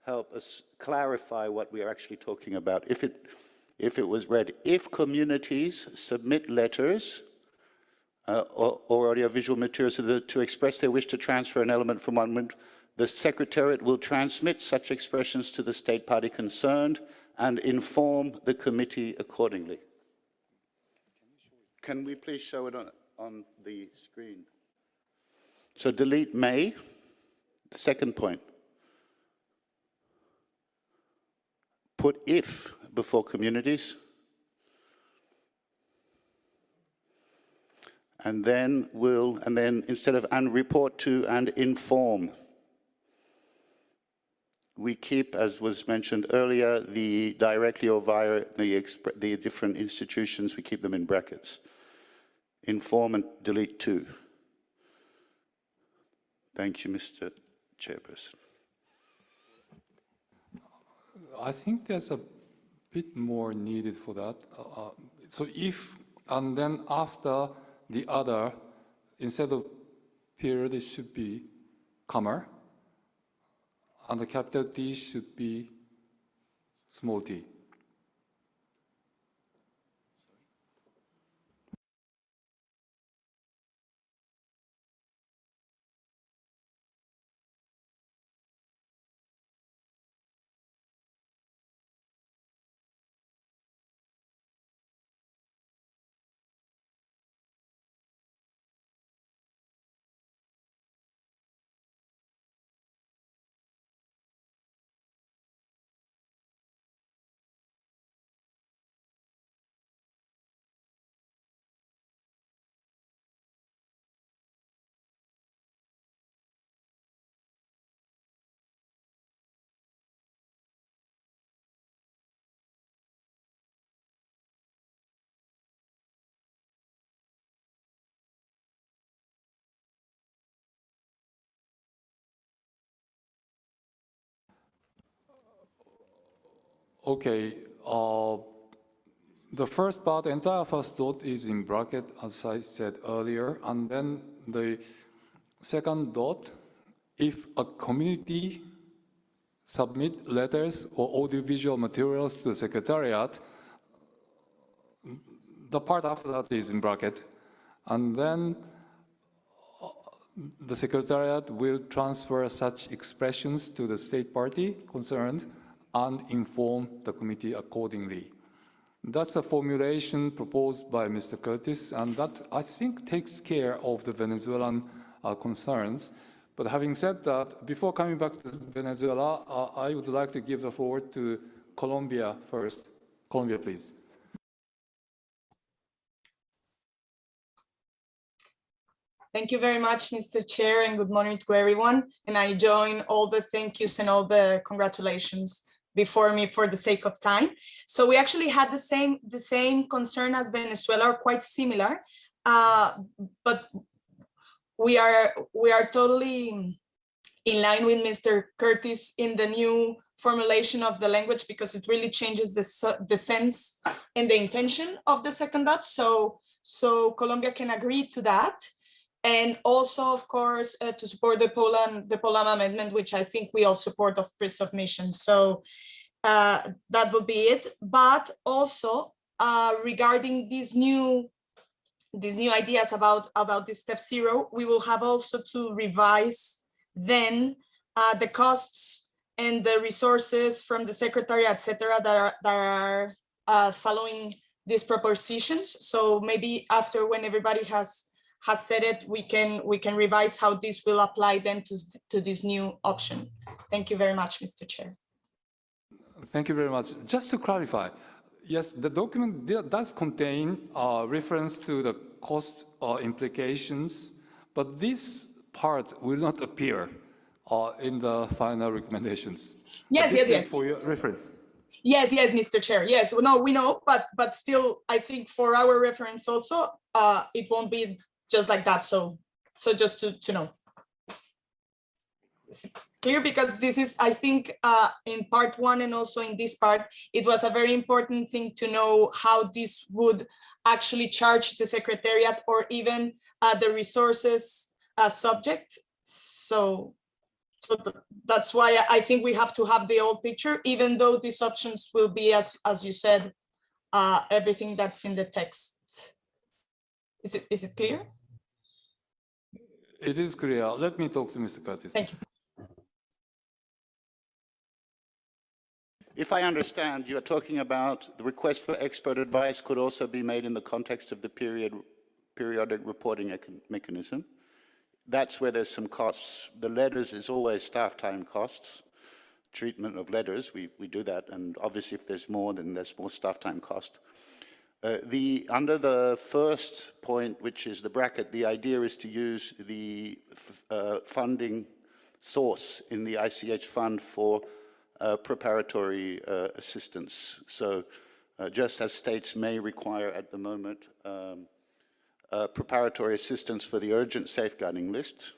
help us clarify what we are actually talking about. If it was read, if communities submit letters or audiovisual materials to express their wish to transfer an element from one, the Secretariat will transmit such expressions to the state party concerned and inform the committee accordingly. Can we please show it on the screen? So delete may, the second point. Put if before communities. And then instead of and report to and inform, we keep, as was mentioned earlier, the directly or via the different institutions, we keep them in brackets. Inform and delete to. Thank you, Mr. Chairperson. I think there's a bit more needed for that. So if, and then after the other, instead of period should be comma, and the capital T should be small t. Okay, the first part, the entire first dot is in bracket, as I said earlier, and then the second dot, if a community submit letters or audiovisual materials to the Secretariat, the part after that is in bracket, and then the Secretariat will transfer such expressions to the state party concerned and inform the committee accordingly. That's a formulation proposed by Mr. Curtis, and that, I think, takes care of the Venezuelan concerns. But having said that, before coming back to Venezuela, I would like to give the floor to Colombia first. Colombia, please. Thank you very much, Mr. Chair, and good morning to everyone. And I join all the thank yous and all the congratulations before me for the sake of time. So we actually had the same concern as Venezuela, or quite similar, but we are totally in line with Mr. Curtis in the new formulation of the language, because it really changes the sense and the intention of the second dot. So Colombia can agree to that. And also, of course, to support the Poland amendment, which I think we all support of pre-submission. So that would be it. But also regarding these new ideas about this step 0, we will have also to revise then the costs and the resources from the Secretariat, etc., that are following these propositions. So maybe after, when everybody has said it, we can revise how this will apply then to this new option. Thank you very much, Mr. Chair. Thank you very much. Just to clarify, yes, the document does contain reference to the cost implications, but this part will not appear in the final recommendations. Yes. For your reference. Yes, Mr. Chair. Yes, no, we know, but still, I think for our reference also, it won't be just like that. So just to know. Is it clear? Because this is, I think, in part 1 and also in this part, it was a very important thing to know how this would actually charge the Secretariat, or even the resources subject. So that's why I think we have to have the old picture, even though these options will be, as you said, everything that's in the text. Is it clear? It is clear. Let me talk to Mr. Curtis. Thank you. If I understand, you are talking about the request for expert advice could also be made in the context of the periodic reporting mechanism. That's where there's some costs. The letters is always staff time costs. Treatment of letters, we do that, and obviously if there's more, then there's more staff time cost. Under the first point, which is the bracket, the idea is to use the funding source in the ICH fund for preparatory assistance. So just as states may require at the moment preparatory assistance for the urgent safeguarding list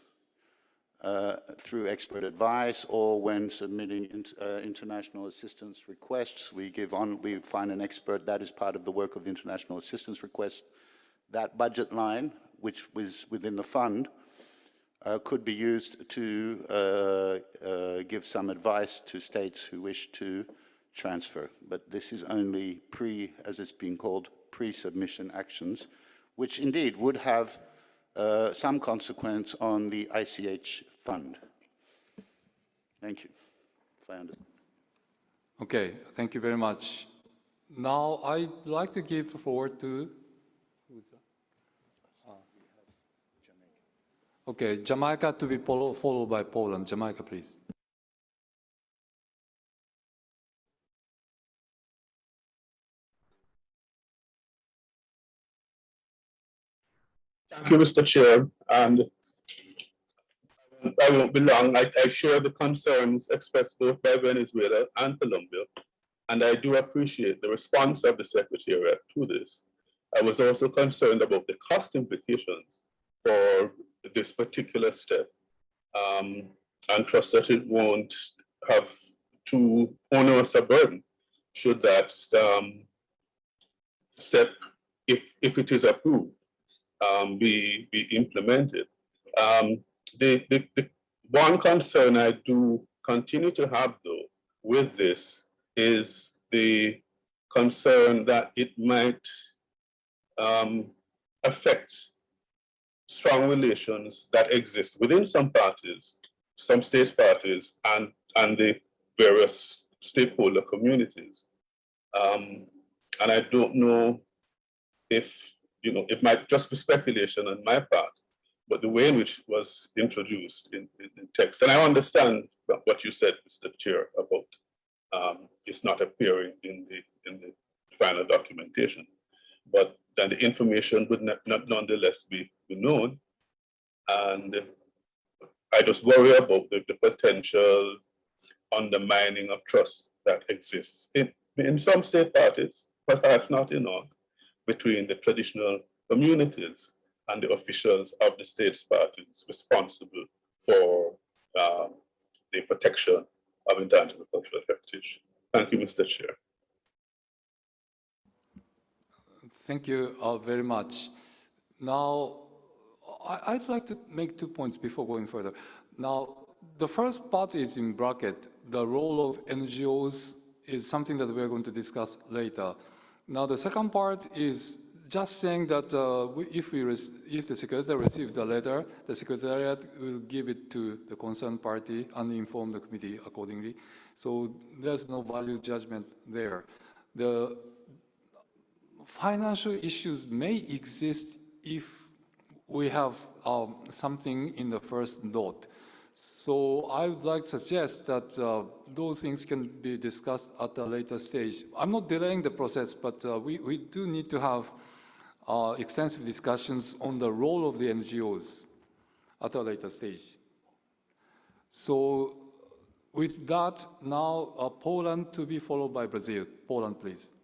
through expert advice, or when submitting international assistance requests, we find an expert. That is part of the work of the international assistance request. That budget line, which was within the fund, could be used to give some advice to states who wish to transfer. But this is only as it's been called, pre-submission actions, which indeed would have some consequence on the ICH fund. Thank you, if I understand. Okay, thank you very much. Now I'd like to give the floor to, okay, Jamaica to be followed by Poland. Jamaica, please. Thank you, Mr. Chair, and I won't be long. I share the concerns expressed both by Venezuela and Colombia, and I do appreciate the response of the Secretariat to this. I was also concerned about the cost implications for this particular step, and trust that it won't have too onerous a burden should that step, if it is approved, be implemented. The one concern I do continue to have, though, with this is the concern that it might affect strong relations that exist within some parties, some state parties, and the various stakeholder communities. And I don't know if, it might just be speculation on my part, but the way in which it was introduced in text, and I understand what you said, Mr. Chair, about it's not appearing in the final documentation, but then the information would not nonetheless be known. And I just worry about the potential undermining of trust that exists in some state parties, perhaps not in all, between the traditional communities and the officials of the states parties responsible for the protection of intangible cultural heritage. Thank you, Mr. Chair. Thank you very much. Now, I'd like to make 2 points before going further. Now, the first part is in bracket. The role of NGOs is something that we're going to discuss later. Now, the second part is just saying that if the Secretariat receives the letter, the Secretariat will give it to the concerned party and inform the committee accordingly. So there's no value judgment there. The financial issues may exist if we have something in the first note. So I would like to suggest that those things can be discussed at a later stage. I'm not delaying the process, but we do need to have extensive discussions on the role of the NGOs at a later stage. So with that, now Poland to be followed by Brazil. Poland, please.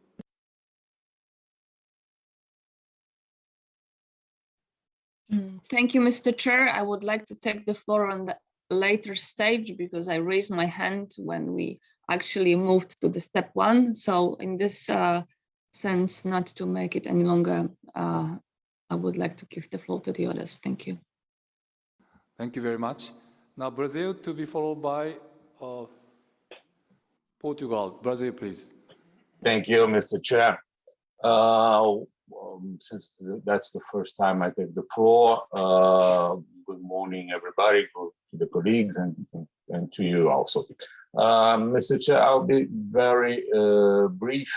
Thank you, Mr. Chair. I would like to take the floor on the later stage because I raised my hand when we actually moved to the step 1. So in this sense, not to make it any longer, I would like to give the floor to the others. Thank you. Thank you very much. Now Brazil to be followed by Portugal. Brazil, please. Thank you, Mr. Chair. Since that's the first time I take the floor, good morning, everybody, to the colleagues and to you also. Mr. Chair, I'll be very brief.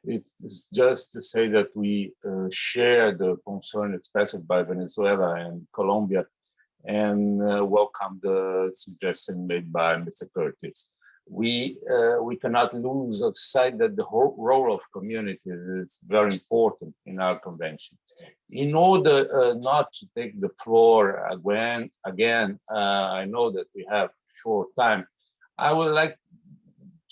It's just to say that we share the concern expressed by Venezuela and Colombia and welcome the suggestion made by Mr. Curtis. We cannot lose sight that the whole role of communities is very important in our convention. In order not to take the floor again, I know that we have short time. I would like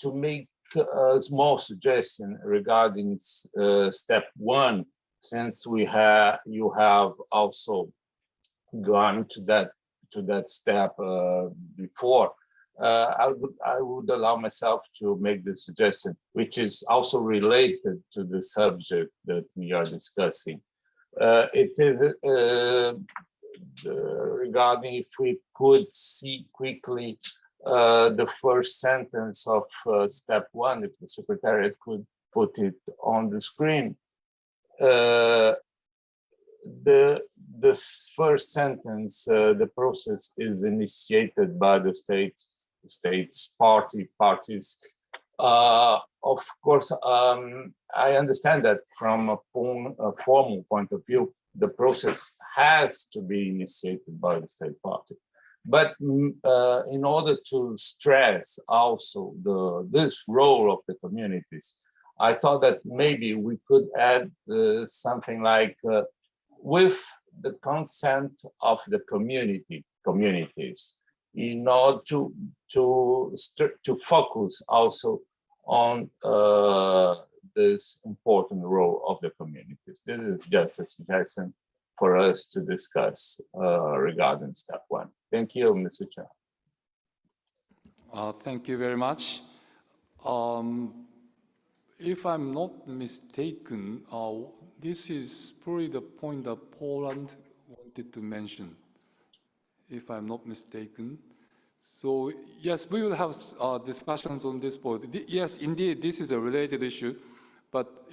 to make a small suggestion regarding step 1, since you have also gone to that step before. I would allow myself to make the suggestion, which is also related to the subject that we are discussing. It is regarding if we could see quickly the first sentence of step 1, if the Secretariat could put it on the screen. The first sentence, the process is initiated by the state's parties. Of course, I understand that from a formal point of view, the process has to be initiated by the state party. But in order to stress also this role of the communities, I thought that maybe we could add something like with the consent of the communities, in order to focus also on this important role of the communities. This is just a suggestion for us to discuss regarding step 1. Thank you, Mr. Chair. Thank you very much. If I'm not mistaken, this is probably the point that Poland wanted to mention, if I'm not mistaken. So yes, we will have discussions on this point. Yes, indeed, this is a related issue, but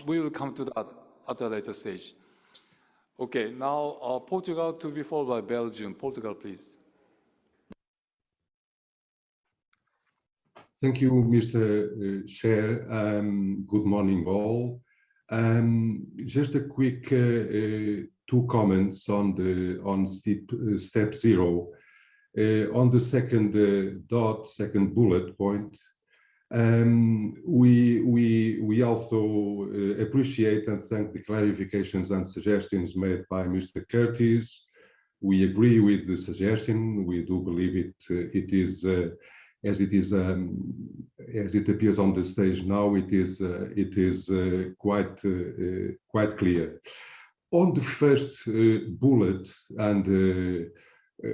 we will come to that at a later stage. Okay, now Portugal to be followed by Belgium. Portugal, please. Thank you, Mr. Chair. Good morning, all. Just a quick 2 comments on step 0. On the second bullet point, we also appreciate and thank the clarifications and suggestions made by Mr. Curtis. We agree with the suggestion. We do believe it is as it appears on the stage now. It is quite clear. On the first bullet, and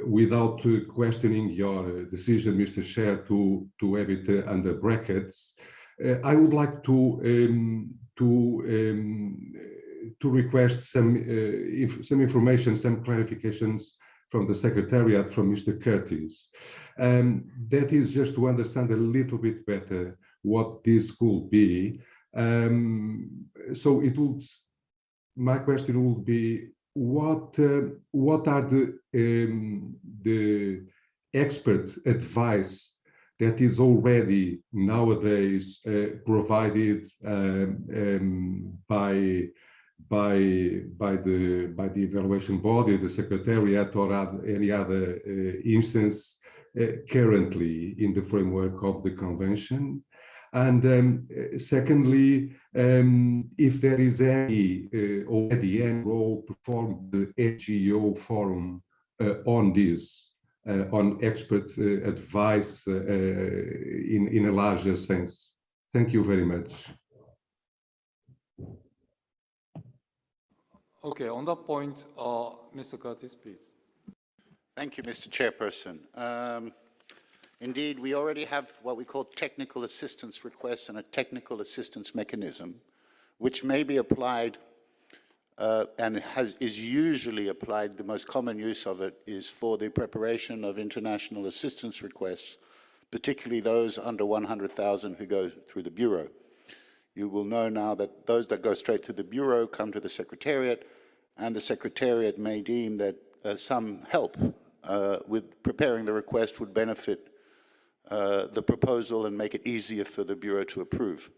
without questioning your decision, Mr. Chair, to have it under brackets, I would like to request some information, some clarifications from the Secretariat, from Mr. Curtis. That is just to understand a little bit better what this could be. So my question would be, what are the expert advice that is already nowadays provided by the evaluation body, the Secretariat, or any other instance currently in the framework of the Convention? And secondly, if there is already any role performed the NGO forum on this, on expert advice in a larger sense. Thank you very much. Okay, on that point, Mr. Curtis, please. Thank you, Mr. Chairperson. Indeed, we already have what we call technical assistance requests and a technical assistance mechanism, which may be applied and is usually applied. The most common use of it is for the preparation of international assistance requests, particularly those under 100,000 who go through the Bureau. You will know now that those that go straight to the Bureau come to the Secretariat, and the Secretariat may deem that some help with preparing the request would benefit the proposal and make it easier for the Bureau to approve.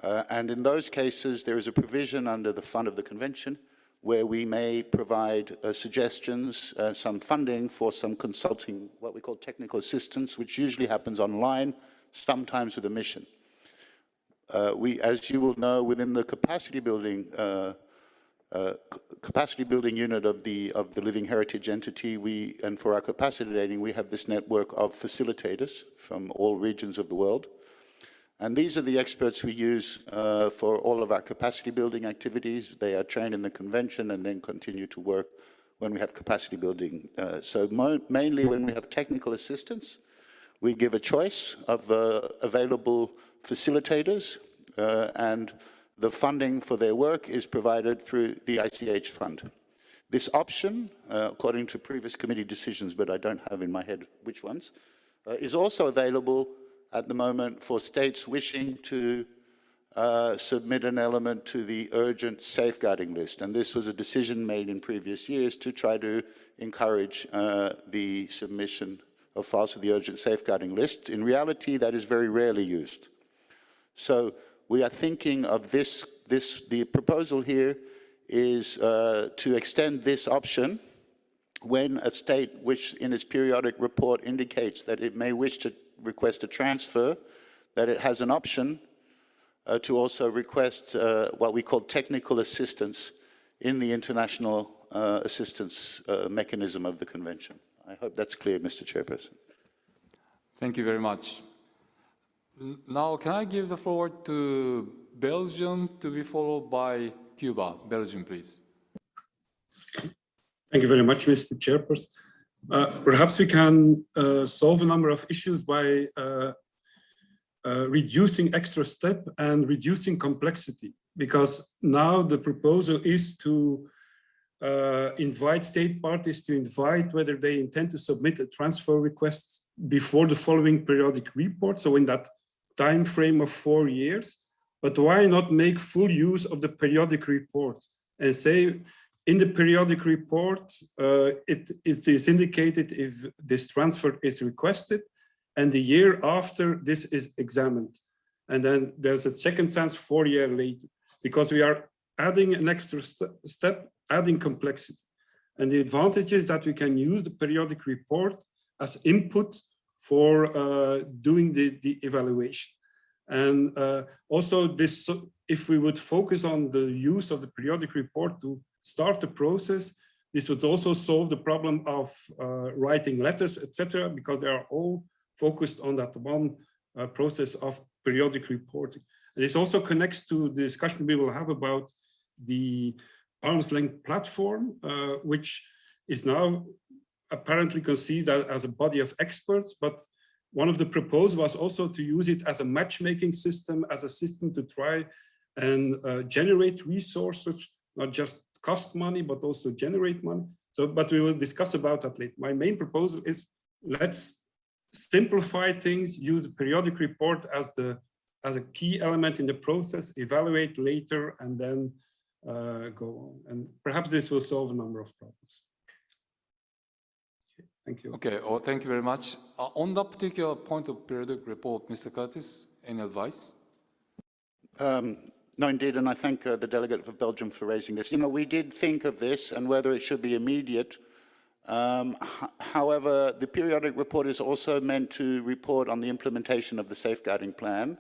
And in those cases, there is a provision under the fund of the Convention where we may provide suggestions, some funding for some consulting, what we call technical assistance, which usually happens online, sometimes with a mission. As you will know, within the capacity building unit of the Living Heritage entity, and for our capacitating, we have this network of facilitators from all regions of the world. And these are the experts we use for all of our capacity building activities. They are trained in the Convention and then continue to work when we have capacity building. So mainly when we have technical assistance, we give a choice of available facilitators, and the funding for their work is provided through the ICH fund. This option, according to previous committee decisions, but I don't have in my head which ones, is also available at the moment for states wishing to submit an element to the urgent safeguarding list. And this was a decision made in previous years to try to encourage the submission of files to the urgent safeguarding list. In reality, that is very rarely used. So we are thinking of the proposal here is to extend this option when a state which in its periodic report indicates that it may wish to request a transfer, that it has an option to also request what we call technical assistance in the international assistance mechanism of the convention. I hope that's clear, Mr. Chairperson. Thank you very much. Now, can I give the floor to Belgium to be followed by Cuba? Belgium, please. Thank you very much, Mr. Chairperson. Perhaps we can solve a number of issues by reducing extra step and reducing complexity, because now the proposal is to invite state parties to invite whether they intend to submit a transfer request before the following periodic report, so in that time frame of 4 years. But why not make full use of the periodic report and say in the periodic report it is indicated if this transfer is requested, and the year after this is examined. And then there's a second chance 4 years later, because we are adding an extra step, adding complexity. And the advantage is that we can use the periodic report as input for doing the evaluation. And also this, if we would focus on the use of the periodic report to start the process, this would also solve the problem of writing letters, etc., because they are all focused on that one process of periodic reporting. And this also connects to the discussion we will have about the arm's length platform, which is now apparently conceived as a body of experts, but one of the proposals was also to use it as a matchmaking system, as a system to try and generate resources, not just cost money, but also generate money. So, but we will discuss about that later. My main proposal is let's simplify things, use the periodic report as a key element in the process, evaluate later, and then go on. And perhaps this will solve a number of problems. Thank you. Okay, well, thank you very much. On that particular point of periodic report, Mr. Curtis, any advice? No, indeed, and I thank the delegate of Belgium for raising this. You know, we did think of this and whether it should be immediate. However, the periodic report is also meant to report on the implementation of the safeguarding plan,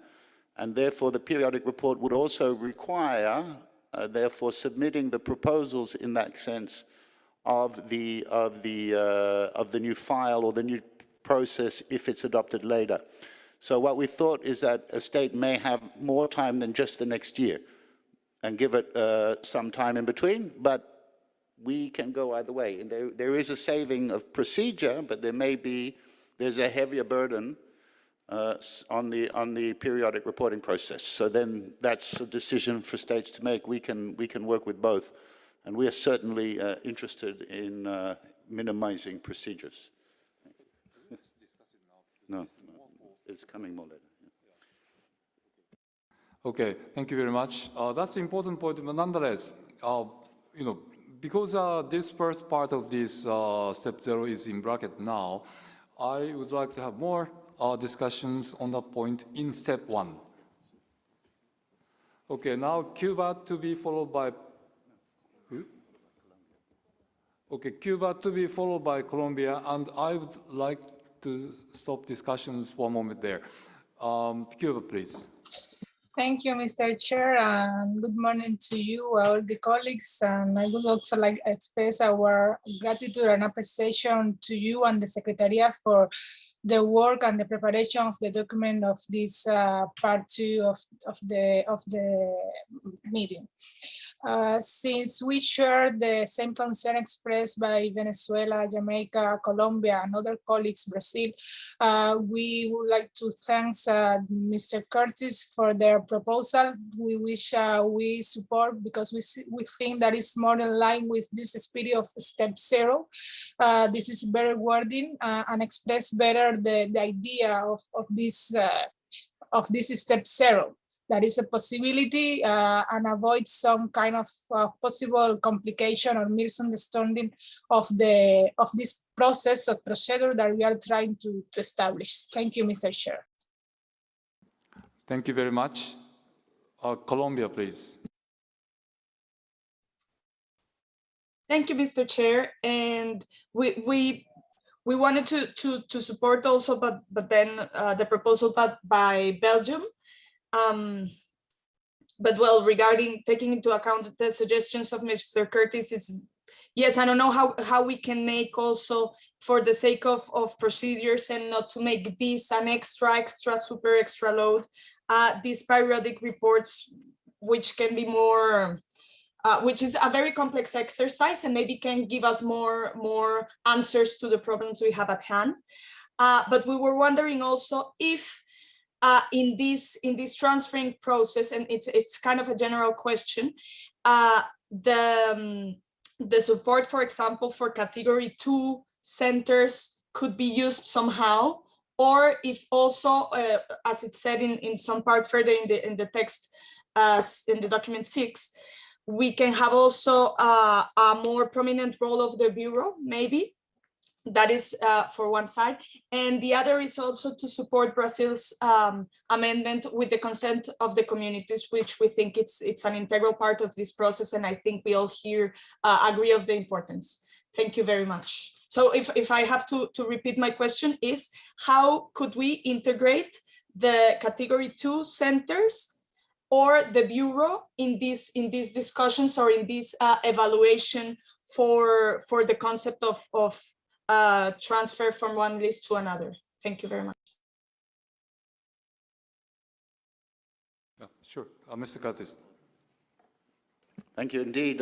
and therefore the periodic report would also require, therefore, submitting the proposals in that sense of the new file or the new process if it's adopted later. So what we thought is that a state may have more time than just the next year and give it some time in between, but we can go either way. And there is a saving of procedure, but there's a heavier burden on the periodic reporting process. So then that's a decision for states to make. We can work with both. And we are certainly interested in minimizing procedures. No, it's coming more later. Okay, thank you very much. That's an important point, but nonetheless, you know, because this first part of this step 0 is in bracket now, I would like to have more discussions on that point in step 1. Okay, now Cuba to be followed by Okay, Cuba to be followed by Colombia, and I would like to stop discussions for a moment there. Cuba, please. Thank you, Mr. Chair, and good morning to you, all the colleagues. And I would also like to express our gratitude and appreciation to you and the Secretariat for the work and the preparation of the document of this part 2 of the meeting. Since we share the same concern expressed by Venezuela, Jamaica, Colombia, and other colleagues, Brazil, we would like to thank Mr. Curtis for their proposal. We wish we support because we think that is more in line with this spirit of step zero. This is better wording and express better the idea of this step zero. That is a possibility and avoid some kind of possible complication or misunderstanding of this process of procedure that we are trying to establish. Thank you, Mr. Chair. Thank you very much. Colombia, please. Thank you, Mr. Chair. And we wanted to support also, but then the proposal by Belgium. But well, regarding taking into account the suggestions of Mr. Curtis, is yes, I don't know how we can make also, for the sake of procedures and not to make this an super extra load, these periodic reports, which can be more, which is a very complex exercise and maybe can give us more answers to the problems we have at hand. But we were wondering also if in this transferring process, and it's kind of a general question, the support, for example, for category 2 centers could be used somehow, or if also, as it said in some part further in the text, in the document 6, we can have also a more prominent role of the Bureau, maybe. That is for one side. And the other is also to support Brazil's amendment with the consent of the communities, which we think it's an integral part of this process. And I think we all here agree of the importance. Thank you very much. So if I have to repeat my question is, how could we integrate the category 2 centers or the Bureau in these discussions or in this evaluation for the concept of transfer from one list to another? Thank you very much. Yeah, sure, Mr. Curtis. Thank you. Indeed,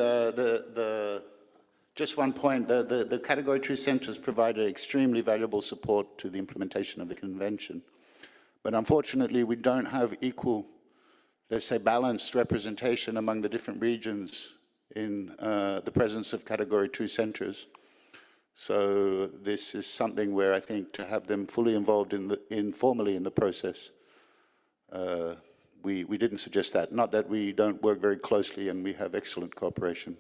just one point, the Category 2 centers provided extremely valuable support to the implementation of the convention. But unfortunately, we don't have equal, let's say, balanced representation among the different regions in the presence of Category 2 centers. So this is something where I think to have them fully involved informally in the process, we didn't suggest that. Not that we don't work very closely and we have excellent cooperation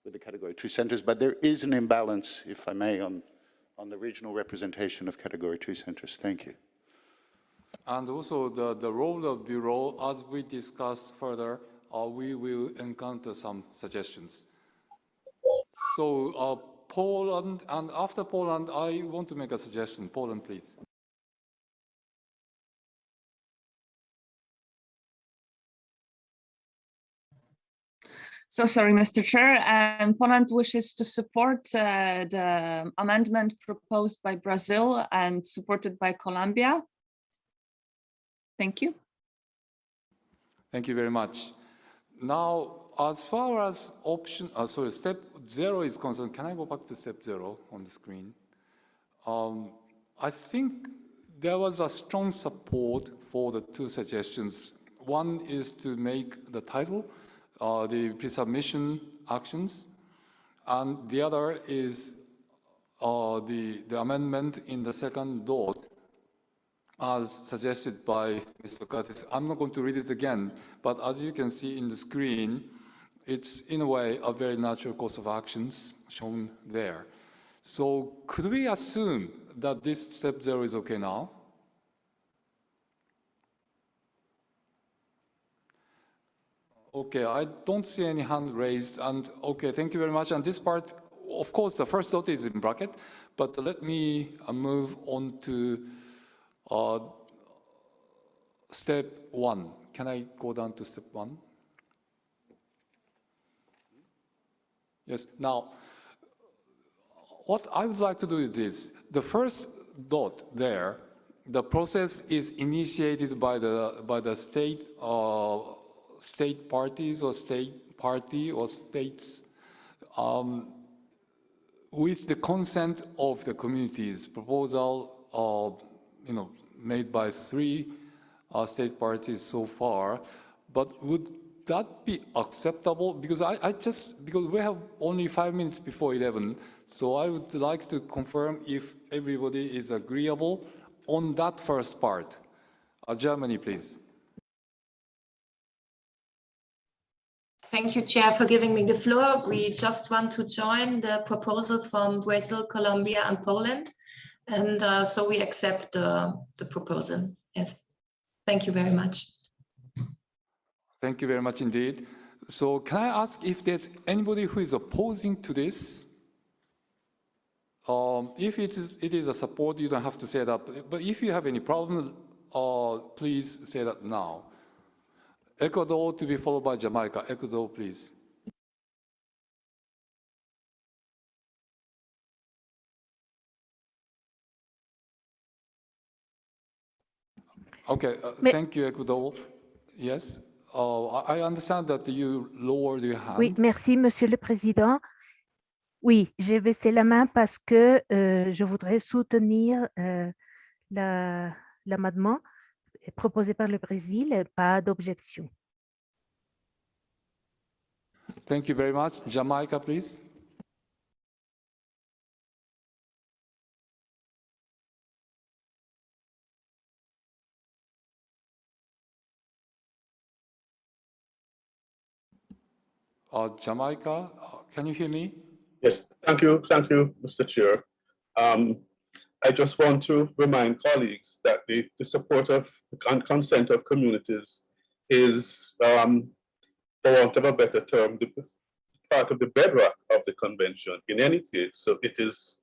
with the Category 2 centers, but there is an imbalance, if I may, on the regional representation of Category 2 centers. Thank you. And also the role of Bureau, as we discuss further, we will encounter some suggestions. So Poland, and after Poland, I want to make a suggestion. Poland, please. So sorry, Mr. Chair, and Poland wishes to support the amendment proposed by Brazil and supported by Colombia. Thank you. Thank you very much. Now, as far as step 0 is concerned, can I go back to step 0 on the screen? I think there was a strong support for the 2 suggestions. One is to make the title the pre-submission actions, and the other is the amendment in the second dot, as suggested by Mr. Curtis. I'm not going to read it again, but as you can see in the screen, it's in a way a very natural course of actions shown there. So could we assume that this step 0 is okay now? Okay, I don't see any hand raised, and okay, thank you very much. And this part, of course, the first dot is in bracket, but let me move on to step 1. Can I go down to step 1? Yes, now, what I would like to do is this. The first dot there, the process is initiated by the state parties or state party or states with the consent of the communities. Proposal, made by 3 state parties so far, but would that be acceptable? Because because we have only 5 minutes before 11, so I would like to confirm if everybody is agreeable on that first part. Germany, please. Thank you, Chair, for giving me the floor. We just want to join the proposal from Brazil, Colombia, and Poland. And so we accept the proposal. Yes. Thank you very much. Thank you very much indeed. So can I ask if there's anybody who is opposing to this? If it is a support, you don't have to say that. But if you have any problem, please say that now. Ecuador to be followed by Jamaica. Ecuador, please. Okay, thank you, Ecuador. Yes, I understand that you lowered your hand. Oui, merci, Monsieur le Président. Oui, j'ai baissé la main parce que je voudrais soutenir l'amendement proposé par le Brésil. Pas d'objection. Thank you very much. Jamaica, please. Jamaica, can you hear me? Yes, thank you, Mr. Chair. I just want to remind colleagues that the support of and consent of communities is, for want of a better term, the part of the bedrock of the convention in any case. So it is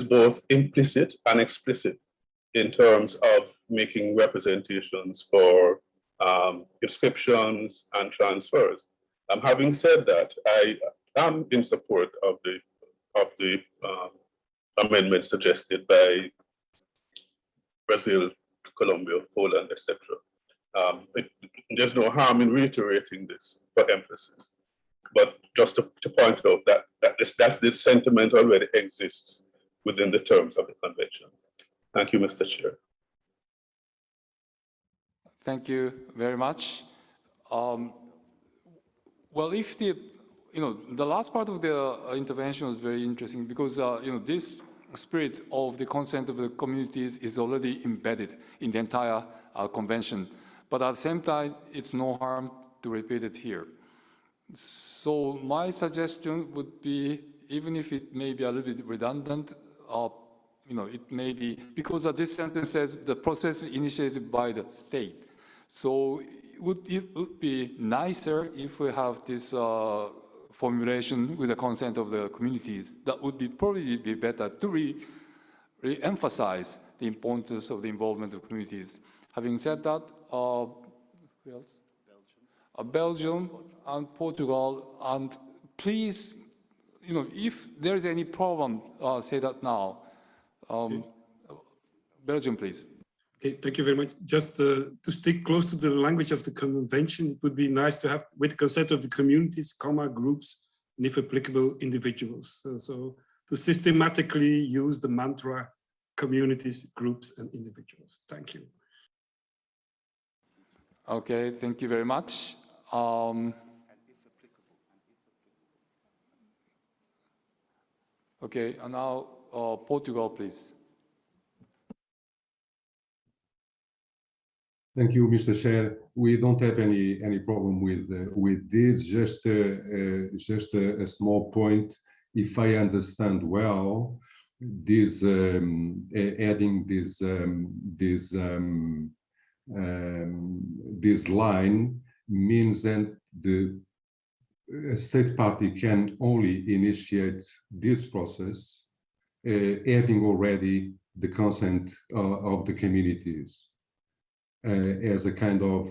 both implicit and explicit in terms of making representations for inscriptions and transfers. Having said that, I am in support of the amendment suggested by Brazil, Colombia, Poland, etc. There's no harm in reiterating this for emphasis, but just to point out that this sentiment already exists within the terms of the convention. Thank you, Mr. Chair. Thank you very much. Well, if the last part of the intervention was very interesting because this spirit of the consent of the communities is already embedded in the entire convention. But at the same time, it's no harm to repeat it here. So my suggestion would be, even if it may be a little bit redundant, it may be because this sentence says the process is initiated by the state. So it would be nicer if we have this formulation with the consent of the communities. That would probably be better to re-emphasize the importance of the involvement of communities. Having said that, who else? Belgium and Portugal, and please, if there is any problem, say that now. Belgium, please. Okay, thank you very much. Just to stick close to the language of the convention, it would be nice to have, with consent of the communities, groups, and if applicable, individuals. So to systematically use the mantra, communities, groups, and individuals. Thank you. Okay, thank you very much. Okay, and now Portugal, please. Thank you, Mr. Chair. We don't have any problem with this. Just a small point. If I understand well, this adding this line means that the state party can only initiate this process having already the consent of the communities. As a kind of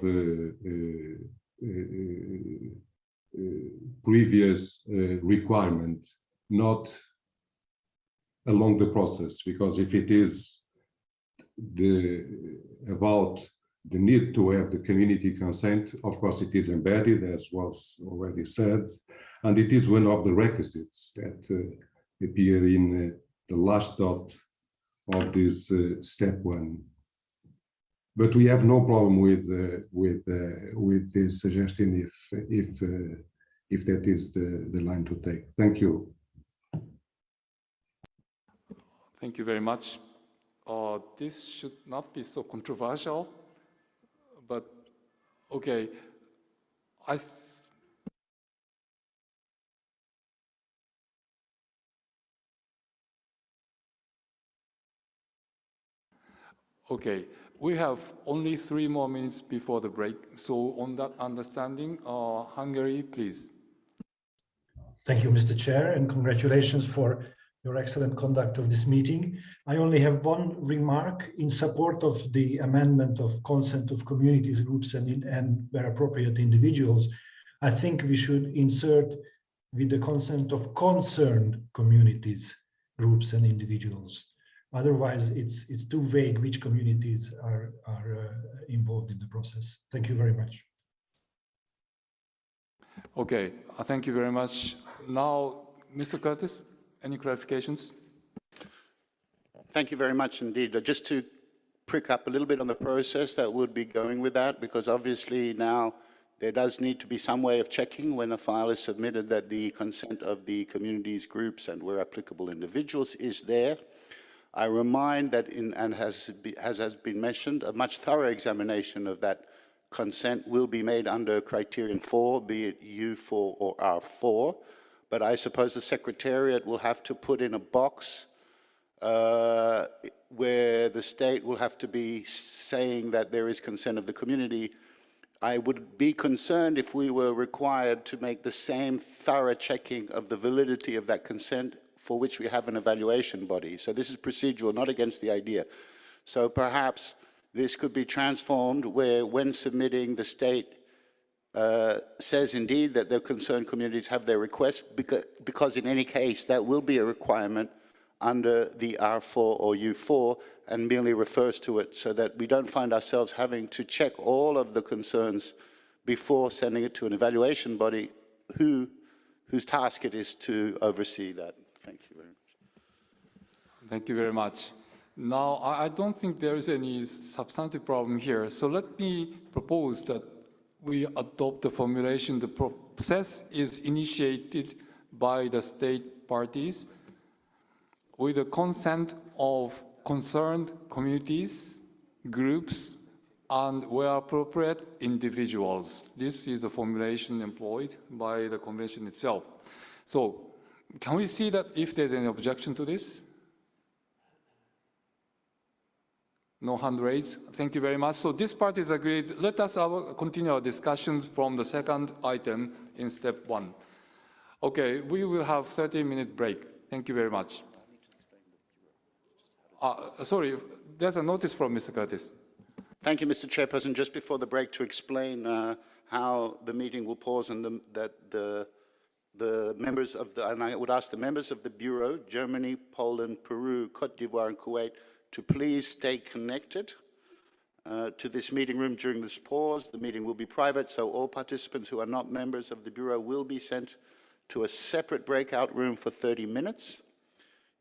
previous requirement, not along the process, because if it is about the need to have the community consent. Of course, it is embedded, as was already said, and it is one of the requisites that appear in the last dot of this step 1. But we have no problem with this suggestion if that is the line to take. Thank you. Thank you very much. This should not be so controversial, but okay. Okay, we have only 3 more minutes before the break. So on that understanding, Hungary, please. Thank you, Mr. Chair, and congratulations for your excellent conduct of this meeting. I only have one remark in support of the amendment of consent of communities, groups, and where appropriate individuals. I think we should insert with the consent of concerned communities, groups, and individuals. Otherwise, it's too vague which communities are involved in the process. Thank you very much. Okay, thank you very much. Now, Mr. Curtis, any clarifications? Thank you very much indeed. Just to prick up a little bit on the process that would be going with that, because obviously now there does need to be some way of checking when a file is submitted that the consent of the communities, groups, and where applicable individuals is there. I remind that as has been mentioned, a much thorough examination of that consent will be made under criterion 4, be it U4 or R4. But I suppose the Secretariat will have to put in a box where the state will have to be saying that there is consent of the community. I would be concerned if we were required to make the same thorough checking of the validity of that consent for which we have an evaluation body. So this is procedural, not against the idea. So perhaps this could be transformed where when submitting, the state says indeed that the concerned communities have their request, because in any case that will be a requirement under the R4 or U4, and merely refers to it so that we don't find ourselves having to check all of the concerns before sending it to an evaluation body whose task it is to oversee that. Thank you very much. Thank you very much. Now, I don't think there is any substantive problem here. So let me propose that we adopt the formulation. The process is initiated by the state parties with the consent of concerned communities, groups, and where appropriate, individuals. This is the formulation employed by the convention itself. So can we see that if there's any objection to this? No hand raised. Thank you very much. So this part is agreed. Let us continue our discussions from the second item in step 1. Okay, we will have 30-minute break. Thank you very much. Sorry, there's a notice from Mr. Curtis. Thank you, Mr. Chairperson. Just before the break, to explain how the meeting will pause and that the members of the, and I would ask the members of the Bureau, Germany, Poland, Peru, Cote d'Ivoire, and Kuwait, to please stay connected to this meeting room during this pause. The meeting will be private, so all participants who are not members of the Bureau will be sent to a separate breakout room for 30 minutes,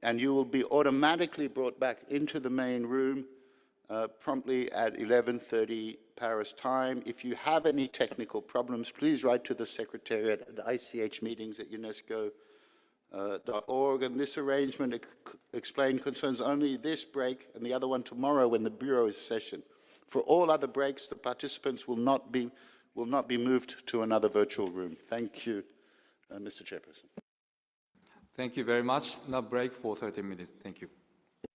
and you will be automatically brought back into the main room promptly at 11:30 Paris time. If you have any technical problems, please write to the Secretariat at ICHmeetings@unesco.org. And this arrangement explained concerns only this break and the other one tomorrow when the Bureau is session. For all other breaks, the participants will not be moved to another virtual room. Thank you, Mr. Chairperson. Thank you very much. Now break for 30 minutes. Thank you.